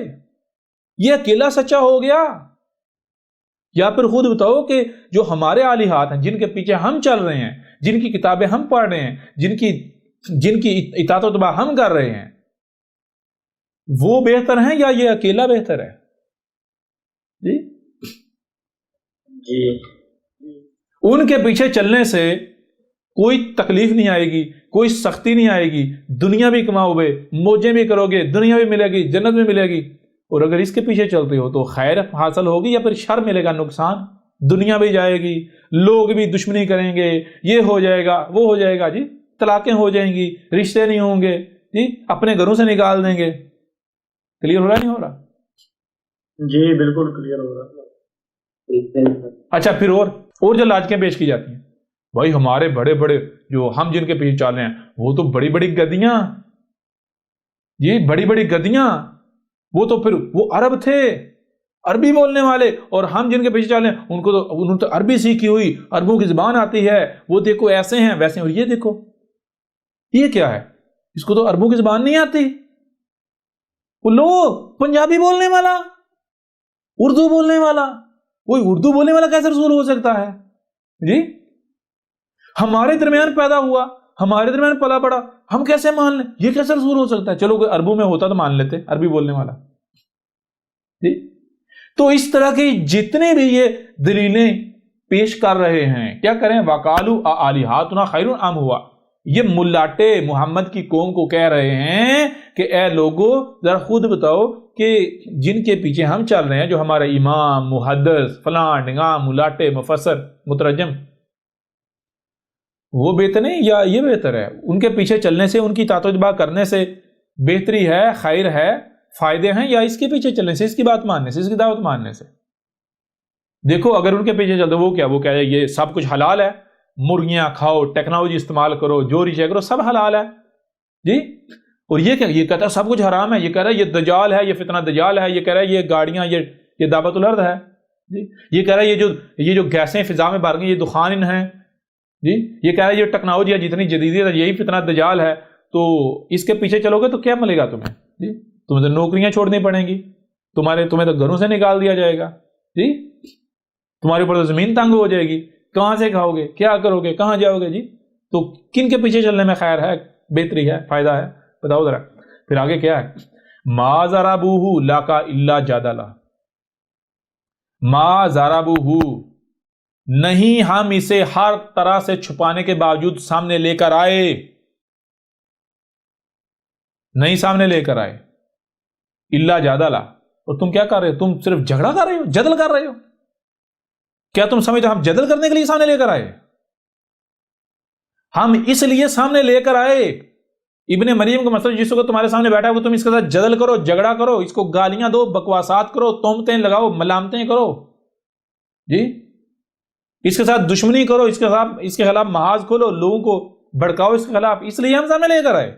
S1: یہ اکیلا سچا ہو گیا؟ یا پھر خود بتاؤ کہ جو ہمارے آلہات ہیں، جن کے پیچھے ہم چل رہے ہیں، جن کی کتابیں ہم پڑھ رہے ہیں، جن کی اطاعت و اتباع ہم کر رہے ہیں، وہ بہتر ہیں یا یہ اکیلا بہتر ہے؟ جی
S2: جی
S1: ان کے پیچھے چلنے سے کوئی تکلیف نہیں آئے گی، کوئی سختی نہیں آئے گی، دنیا بھی کماؤ گے، موجیں بھی کرو گے، دنیا بھی ملے گی، جنت بھی ملے گی، اور اگر اس کے پیچھے چلتے ہو تو خیر حاصل ہوگی یا پھر شر ملے گا، نقصان، دنیا بھی جائے گی، لوگ بھی دشمنی کریں گے، یہ ہو جائے گا، وہ ہو جائے گا، جی طلاقیں ہو جائیں گی، رشتے نہیں ہوں گے، جی اپنے گھروں سے نکال دیں گے۔ کلیئر ہو رہا نہیں ہو رہا؟
S2: جی بالکل کلیئر ہو رہا۔
S1: اچھا پھر اور جو لاجکیں پیش کی جاتی ہیں، بھائی ہمارے بڑے بڑے جو ہم جن کے پیچھے چل رہے ہیں، وہ تو بڑی بڑی گدیاں، یہ بڑی بڑی گدیاں، وہ تو پھر وہ عرب تھے، عربی بولنے والے، اور ہم جن کے پیچھے چل رہے ہیں انہوں نے تو عربی سیکھی ہوئی، عربوں کی زبان آتی ہے، وہ دیکھو ایسے ہیں ویسے ہیں، اور یہ دیکھو یہ کیا ہے، اس کو تو عربوں کی زبان نہیں آتی، وہ لوگ پنجابی بولنے والا، اردو بولنے والا، کوئی اردو بولنے والا کیسے رسول ہو سکتا ہے؟ جی ہمارے درمیان پیدا ہوا، ہمارے درمیان پلا بڑا، ہم کیسے مان لیں؟ یہ کیسے رسول ہو سکتا ہے؟ چلو کوئی عربوں میں ہوتا تو مان لیتے، عربی بولنے والا، جی تو اس طرح کی جتنے بھی یہ دلیلیں پیش کر رہے ہیں، کیا کریں؟ وَقَالُوا آلِہَاتُنَا خَيْرٌ أَمْ هُوَ، یہ ملاٹے محمد کی قوم کو کہہ رہے ہیں کہ اے لوگو ذرا خود بتاؤ کہ جن کے پیچھے ہم چل رہے ہیں، جو ہمارے امام، محدث، فلاں ڈنگام، ملاٹے، مفسر، مترجم، وہ بہتر نہیں یا یہ بہتر ہے؟ ان کے پیچھے چلنے سے، ان کی اطاعت و اتباع کرنے سے بہتری ہے، خیر ہے، فائدے ہیں، یا اس کے پیچھے چلنے سے، اس کی بات ماننے سے، اس کی دعوت ماننے سے؟ دیکھو اگر ان کے پیچھے چلتے وہ کیا ہے یہ سب کچھ حلال ہے، مرغیاں کھاؤ، ٹیکنالوجی استعمال کرو، جو ریچے کرو، سب حلال ہے، جی اور یہ کیا؟ یہ کہتا ہے سب کچھ حرام ہے، یہ کہہ رہا ہے یہ دجال ہے، یہ فتنہ دجال ہے، یہ کہہ رہا ہے یہ گاڑیاں، یہ دعوت الارض ہے، جی یہ کہہ رہا ہے یہ جو گیسیں فضا میں بھر گئی یہ دخان ہیں جی، یہ کہہ رہا ہے یہ ٹیکنالوجی ہے جتنی جدیدیت ہے یہی فتنہ دجال ہے، تو اس کے پیچھے چلو گے تو کیا ملے گا تمہیں جی؟ تمہیں تو نوکریاں چھوڑنی پڑیں گی، تمہیں تو گھروں سے نکال دیا جائے گا جی، تمہارے اوپر تو زمین تنگ ہو جائے گی، کہاں سے کھاؤ گے، کیا کرو گے، کہاں جاؤ گے جی؟ تو کن کے پیچھے چلنے میں خیر ہے، بہتری ہے، فائدہ ہے؟ بتاؤ ذرا۔ پھر آگے کیا ہے؟ ما ضربوہ لک الا جدلا، ما ضربوہ، نہیں ہم اسے ہر طرح سے چھپانے کے باوجود سامنے لے کر آئے، نہیں سامنے لے کر آئے، الا جدلا، اور تم کیا کر رہے ہو؟ تم صرف جھگڑا کر رہے ہو، جدل کر رہے ہو؟ کیا تم سمجھتے ہم جدل کرنے کے لیے سامنے لے کر آئے؟ ہم اس لیے سامنے لے کر آئے، ابن مریم کا مسئلہ جس وقت تمہارے سامنے بیٹھا ہے وہ تم اس کے ساتھ جدل کرو، جھگڑا کرو، اس کو گالیاں دو، بکواسات کرو، تہمتیں لگاؤ، ملامتیں کرو جی، اس کے ساتھ دشمنی کرو، اس کے خلاف محاذ کھولو، لوگوں کو بھڑکاؤ اس کے خلاف، اس لیے ہم سامنے لے کر آئے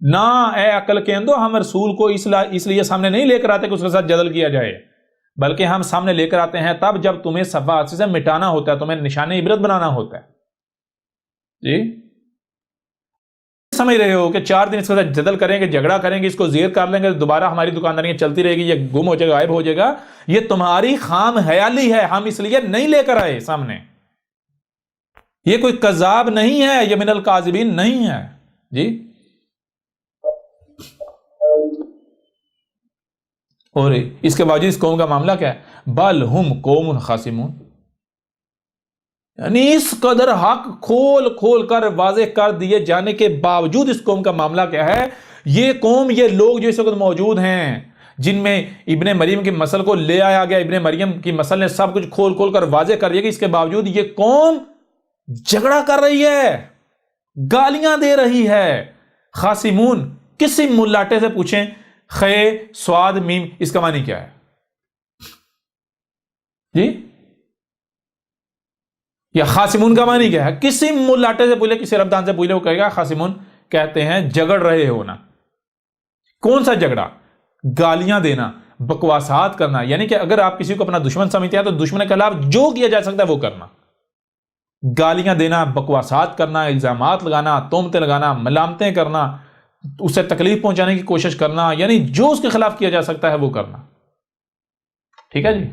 S1: نہ اے عقل کے اندو، ہم رسول کو اس لیے سامنے نہیں لے کر آتے کہ اس کے ساتھ جدل کیا جائے، بلکہ ہم سامنے لے کر آتے ہیں تب جب تمہیں صفحات سے مٹانا ہوتا ہے، تمہیں نشان عبرت بنانا ہوتا ہے جی۔ سمجھ رہے ہو کہ 4 دن اس کے ساتھ جدل کریں گے، جھگڑا کریں گے، اس کو زیر کر لیں گے، دوبارہ ہماری دکانداریاں چلتی رہے گی، یہ گم ہو جائے گا، غائب ہو جائے گا، یہ تمہاری خام خیالی ہے، ہم اس لیے نہیں لے کر آئے سامنے، یہ کوئی کذاب نہیں ہے، یہ من الکاذبین نہیں ہے جی۔ اور اس کے باوجود اس قوم کا معاملہ کیا ہے؟ بل ہم قوم خاصمون، یعنی اس قدر حق کھول کھول کر واضح کر دیے جانے کے باوجود اس قوم کا معاملہ کیا ہے؟ یہ قوم، یہ لوگ جو اس وقت موجود ہیں جن میں ابن مریم کی مسئلہ کو لے آیا گیا، ابن مریم کی مسئلہ نے سب کچھ کھول کھول کر واضح کر دیا کہ اس کے باوجود یہ قوم جھگڑا کر رہی ہے، گالیاں دے رہی ہے۔ خاصمون، کسی ملاٹے سے پوچھیں خے سواد میم اس کا معنی کیا ہے جی؟ یا خاصمون کا معنی کیا ہے؟ کسی ملاٹے سے پوچھے، کسی ربدان سے پوچھے، وہ کہے گا خاصمون کہتے ہیں جھگڑ رہے ہونا۔ کون سا جھگڑا؟ گالیاں دینا، بکواسات کرنا، یعنی کہ اگر آپ کسی کو اپنا دشمن سمجھتے ہیں تو دشمن کے خلاف جو کیا جا سکتا ہے وہ کرنا، گالیاں دینا، بکواسات کرنا، الزامات لگانا، تہمتیں لگانا، ملامتیں کرنا، اسے تکلیف پہنچانے کی کوشش کرنا، یعنی جو اس کے خلاف کیا جا سکتا ہے وہ کرنا۔ ٹھیک ہے جی؟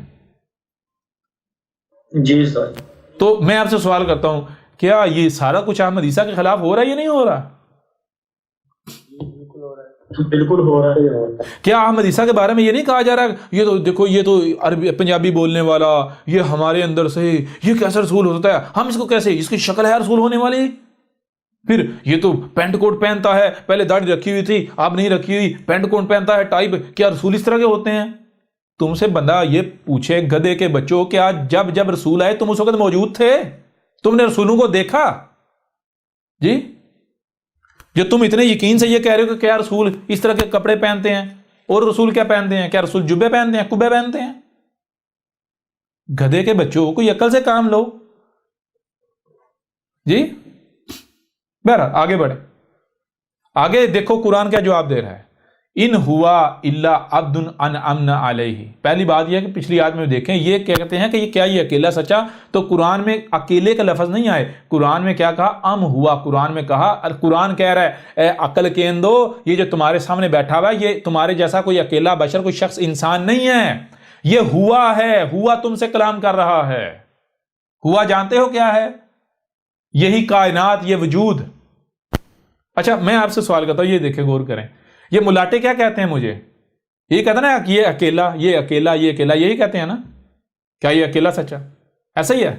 S2: جی سر۔
S1: تو میں آپ سے سوال کرتا ہوں، کیا یہ سارا کچھ احمد عیسیٰ کے خلاف ہو رہا ہے یا نہیں ہو رہا؟
S2: بالکل ہو رہا ہے۔
S1: کیا احمد عیسیٰ کے بارے میں یہ نہیں کہا جا رہا یہ تو دیکھو، یہ تو عربی پنجابی بولنے والا، یہ ہمارے اندر سے یہ کیسا رسول ہوتا ہے، ہم اس کو کیسے، اس کی شکل ہے رسول ہونے والی، پھر یہ تو پینٹ کوٹ پہنتا ہے، پہلے داڑھی رکھی ہوئی تھی اب نہیں رکھی ہوئی، پینٹ کوٹ پہنتا ہے ٹائپ، کیا رسول اس طرح کے ہوتے ہیں؟ تم سے بندہ یہ پوچھے گدھے کے بچوں، کیا جب رسول آئے تم اس وقت موجود تھے؟ تم نے رسولوں کو دیکھا جی؟ جو تم اتنے یقین سے یہ کہہ رہے ہو کہ کیا رسول اس طرح کے کپڑے پہنتے ہیں، اور رسول کیا پہنتے ہیں؟ کیا رسول جبے پہنتے ہیں، کبے پہنتے ہیں؟ گدھے کے بچوں، کوئی عقل سے کام لو جی۔ بہرحال آگے بڑھے، آگے دیکھو قرآن کیا جواب دے رہا ہے۔ ان ہوا الا عبد انعمنا علیہ، پہلی بات یہ ہے کہ پچھلی آیت میں دیکھیں یہ کہتے ہیں کہ یہ اکیلا سچا، تو قرآن میں اکیلے کا لفظ نہیں آئے، قرآن میں کیا کہا؟ ام ہوا، قرآن میں کہا، قرآن کہہ رہا ہے اے عقل کے اندو، یہ جو تمہارے سامنے بیٹھا ہوا ہے یہ تمہارے جیسا کوئی اکیلا بشر، کوئی شخص، انسان نہیں ہے، یہ ہوا ہے، ہوا تم سے کلام کر رہا ہے۔ ہوا جانتے ہو کیا ہے؟ یہی کائنات، یہ وجود۔ اچھا میں آپ سے سوال کرتا ہوں، یہ دیکھیں غور کریں، یہ ملاٹے کیا کہتے ہیں مجھے؟ یہ کہتے ہیں نا کہ یہ اکیلا، یہ اکیلا، یہ اکیلا، یہی کہتے ہیں نا؟ کیا یہ اکیلا سچا؟ ایسا ہی ہے؟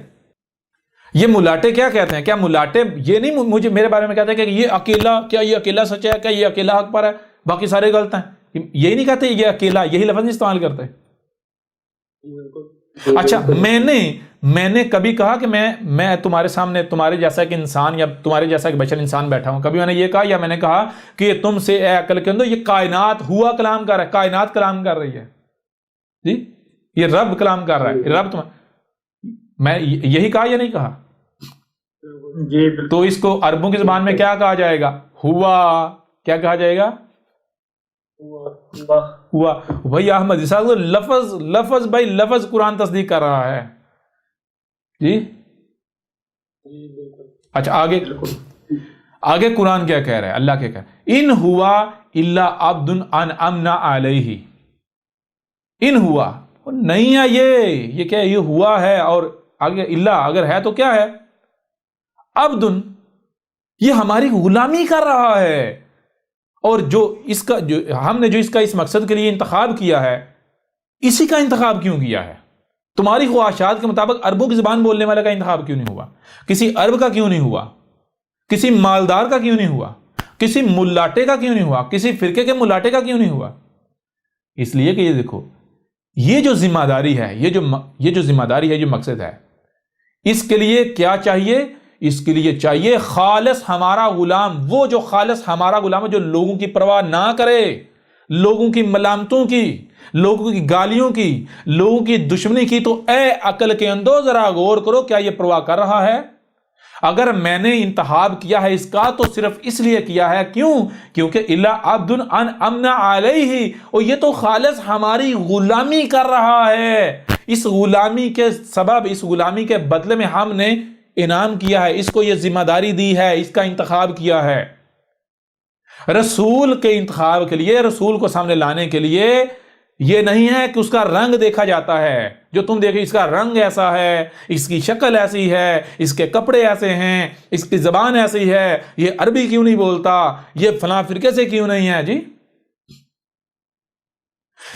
S1: یہ ملاٹے کیا کہتے ہیں؟ کیا ملاٹے یہ نہیں مجھے میرے بارے میں کہتے ہیں کہ یہ اکیلا، کیا یہ اکیلا سچا ہے، کیا یہ اکیلا حق پر ہے، باقی سارے غلط ہیں؟ یہی نہیں کہتے یہ اکیلا، یہی لفظ نہیں استعمال کرتے؟ اچھا میں نے کبھی کہا کہ میں تمہارے سامنے تمہارے جیسا ایک انسان یا تمہارے جیسا ایک بشر انسان بیٹھا ہوں، کبھی میں نے یہ کہا؟ یا میں نے کہا کہ تم سے اے عقل کے اندر یہ کائنات، ہوا کلام کر رہا ہے، کائنات کلام کر رہی ہے جی، یہ رب کلام کر رہا ہے، رب میں یہی کہا یا نہیں کہا؟
S2: جی
S1: تو اس کو عربوں کی زبان میں کیا کہا جائے گا؟ ہوا، کیا کہا جائے گا؟ ہوا بھائی احمد عیسیٰ کو لفظ لفظ بھائی لفظ قرآن تصدیق کر رہا ہے جی. اچھا آگے قرآن کیا کہہ رہا ہے, اللہ کیا کہہ رہا ہے, ان ہوا الا عبد انعمنا علیہ. ان ہوا نہیں ہے یہ کیا ہے, یہ ہوا ہے, اور آگے اللہ اگر ہے تو کیا ہے, عبد, یہ ہماری غلامی کر رہا ہے. اور جو اس کا جو ہم نے جو اس کا اس مقصد کے لیے انتخاب کیا ہے, اسی کا انتخاب کیوں کیا ہے؟ تمہاری خواہشات کے مطابق عربوں کی زبان بولنے والے کا انتخاب کیوں نہیں ہوا؟ کسی عرب کا کیوں نہیں ہوا؟ کسی مالدار کا کیوں نہیں ہوا؟ کسی ملاٹے کا کیوں نہیں ہوا؟ کسی فرقے کے ملاٹے کا کیوں نہیں ہوا؟ اس لیے کہ یہ دیکھو, یہ جو ذمہ داری ہے, یہ جو ذمہ داری ہے, جو مقصد ہے, اس کے لیے کیا چاہیے؟ اس کے لیے چاہیے خالص ہمارا غلام, وہ جو خالص ہمارا غلام ہے, جو لوگوں کی پرواہ نہ کرے, لوگوں کی ملامتوں کی, لوگوں کی گالیوں کی, لوگوں کی دشمنی کی. تو اے عقل کے اندو ذرا غور کرو, کیا یہ پرواہ کر رہا ہے؟ اگر میں نے انتخاب کیا ہے اس کا تو صرف اس لیے کیا ہے, کیوں؟ کیونکہ الا عبد انعمنا علیہ, اور یہ تو خالص ہماری غلامی کر رہا ہے. اس غلامی کے سبب, اس غلامی کے بدلے میں ہم نے انعام کیا ہے, اس کو یہ ذمہ داری دی ہے, اس کا انتخاب کیا ہے. رسول کے انتخاب کے لیے, رسول کو سامنے لانے کے لیے یہ نہیں ہے کہ اس کا رنگ دیکھا جاتا ہے, جو تم دیکھیں اس کا رنگ ایسا ہے, اس کی شکل ایسی ہے, اس کے کپڑے ایسے ہیں, اس کی زبان ایسی ہے, یہ عربی کیوں نہیں بولتا, یہ فلاں فرقے سے کیوں نہیں ہے. جی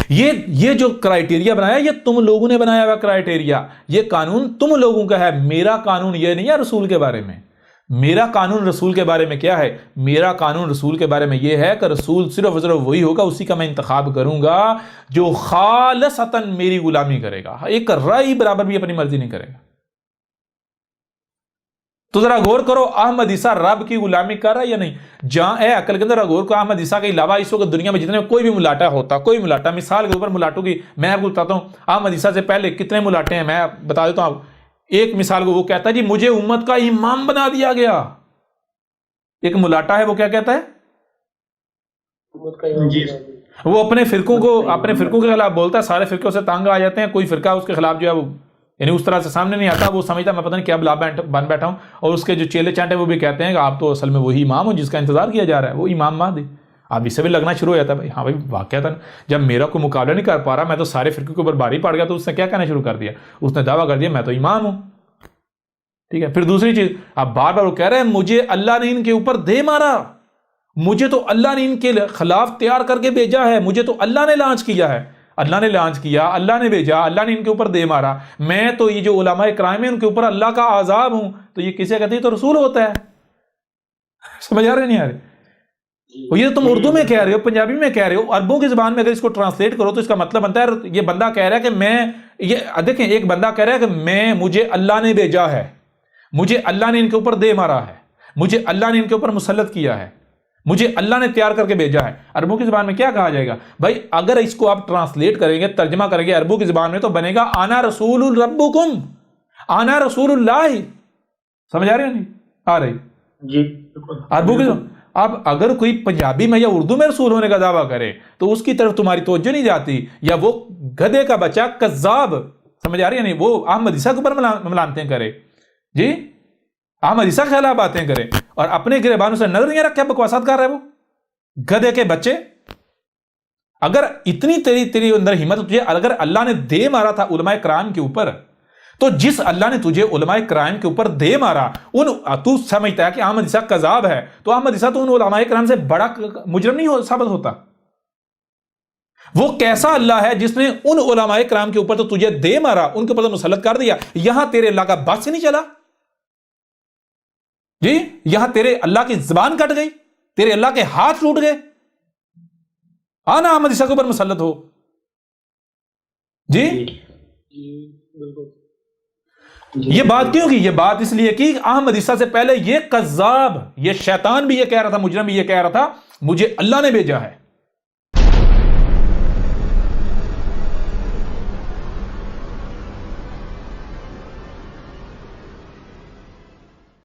S1: یہ جو کرائیٹیریا بنایا, یہ تم لوگوں نے بنایا ہوا کرائیٹیریا, یہ قانون تم لوگوں کا ہے. میرا قانون یہ نہیں ہے رسول کے بارے میں. میرا قانون رسول کے بارے میں کیا ہے؟ میرا قانون رسول کے بارے میں یہ ہے کہ رسول صرف اور صرف وہی ہوگا, اسی کا میں انتخاب کروں گا جو خالصتاً میری غلامی کرے گا, ایک رائی برابر بھی اپنی مرضی نہیں کرے گا. تو ذرا غور کرو, احمد عیسیٰ رب کی غلامی کر رہا ہے یا نہیں؟ جہاں اے عقل کے اندر غور کرو, احمد عیسیٰ کے علاوہ اس وقت دنیا میں جتنے کوئی بھی ملاٹا ہوتا, کوئی ملاٹا, مثال کے اوپر ملاٹوں کی میں آپ کو بتاتا ہوں, احمد عیسیٰ سے پہلے کتنے ملاٹے ہیں میں بتا دیتا ہوں آپ. ایک مثال کو, وہ کہتا ہے جی مجھے امت کا امام بنا دیا گیا. ایک ملاٹا ہے, وہ کیا کہتا ہے؟ وہ اپنے فرقوں کے خلاف بولتا ہے, سارے فرقوں سے تانگ آ جاتے ہیں, کوئی فرقہ اس کے خلاف جو ہے وہ یعنی اس طرح سے سامنے نہیں آتا, وہ سمجھتا میں پتہ نہیں کیا بلا بن بیٹھا ہوں. اور اس کے جو چیلے چانٹے وہ بھی کہتے ہیں کہ آپ تو اصل میں وہی امام ہو جس کا انتظار کیا جا رہا ہے, وہ امام مہدی. اب اس سے بھی لگنا شروع ہو جاتا ہے بھائی, ہاں بھائی واقعہ تھا, جب میرا کوئی مقابلہ نہیں کر پا رہا, میں تو سارے فرقے کے اوپر بھاری پڑ گیا, تو اس نے کیا کہنا شروع کر دیا, اس نے دعویٰ کر دیا میں تو امام ہوں. ٹھیک ہے, پھر دوسری چیز, اب بار بار وہ کہہ رہے ہیں مجھے اللہ نے ان کے اوپر دے مارا, مجھے تو اللہ نے ان کے خلاف تیار کر کے بھیجا ہے, مجھے تو اللہ نے لانچ کیا ہے. اللہ نے لانچ کیا, اللہ نے بھیجا, اللہ نے ان کے اوپر دے مارا, میں تو یہ جو علماء کرام ہیں ان کے اوپر اللہ کا عذاب ہوں, تو یہ کسے کہتے ہیں؟ تو رسول ہوتا ہے. سمجھ آ رہے نہیں آ رہے؟ یہ تم اردو میں کہہ رہے ہو, پنجابی میں کہہ رہے ہو, عربوں کی زبان میں اگر اس کو ٹرانسلیٹ کرو تو اس کا مطلب بنتا ہے یہ بندہ کہہ رہا ہے کہ میں, یہ دیکھیں ایک بندہ کہہ رہا ہے کہ مجھے اللہ نے بھیجا ہے, مجھے اللہ نے ان کے اوپر دے مارا ہے, مجھے اللہ نے ان کے اوپر مسلط کیا ہے, مجھے اللہ نے تیار کر کے بھیجا ہے. عربوں کی زبان میں کیا کہا جائے گا بھائی؟ اگر اس کو آپ ٹرانسلیٹ کریں گے, ترجمہ کریں گے عربوں کی زبان میں, تو بنے گا انا رسول ربکم, انا رسول اللہ. سمجھ آ رہی ہے نہیں آ رہی؟ جی عربوں کی زبان. اب اگر کوئی پنجابی میں یا اردو میں رسول ہونے کا دعویٰ کرے تو اس کی طرف تمہاری توجہ نہیں جاتی, یا وہ گدھے کا بچہ کذاب, سمجھ آ رہی ہے نہیں, وہ احمد عیسیٰ کے اوپر ملامتیں کرے, جی احمد عیسیٰ کے خلاف باتیں کرے, اور اپنے گریبانوں سے نظر نہیں رکھ کے بکواسات کر رہے, وہ گدھے کے بچے. اگر اتنی تیری اندر ہمت تجھے, اگر اللہ نے دے مارا تھا علماء کرام کے اوپر, تو جس اللہ نے تجھے علماء کرام کے اوپر دے مارا, تو سمجھتا ہے کہ احمد عیسیٰ کذاب ہے, تو احمد عیسیٰ تو ان علماء کرام سے بڑا مجرم نہیں ثابت ہوتا. وہ کیسا اللہ ہے جس نے ان علماء کرام کے اوپر تو تجھے دے مارا, ان کے اوپر مسلط کر دیا, یہاں تیرے اللہ کا بس سے نہیں چلا جی, یہاں تیرے اللہ کی زبان کٹ گئی, تیرے اللہ کے ہاتھ ٹوٹ گئے, آنا احمد عیسیٰ کے اوپر مسلط ہو. جی یہ بات کیوں کی؟ یہ بات اس لیے کی احمد عیسیٰ سے پہلے یہ کذاب, یہ شیطان بھی یہ کہہ رہا تھا, مجرم بھی یہ کہہ رہا تھا مجھے اللہ نے بھیجا ہے,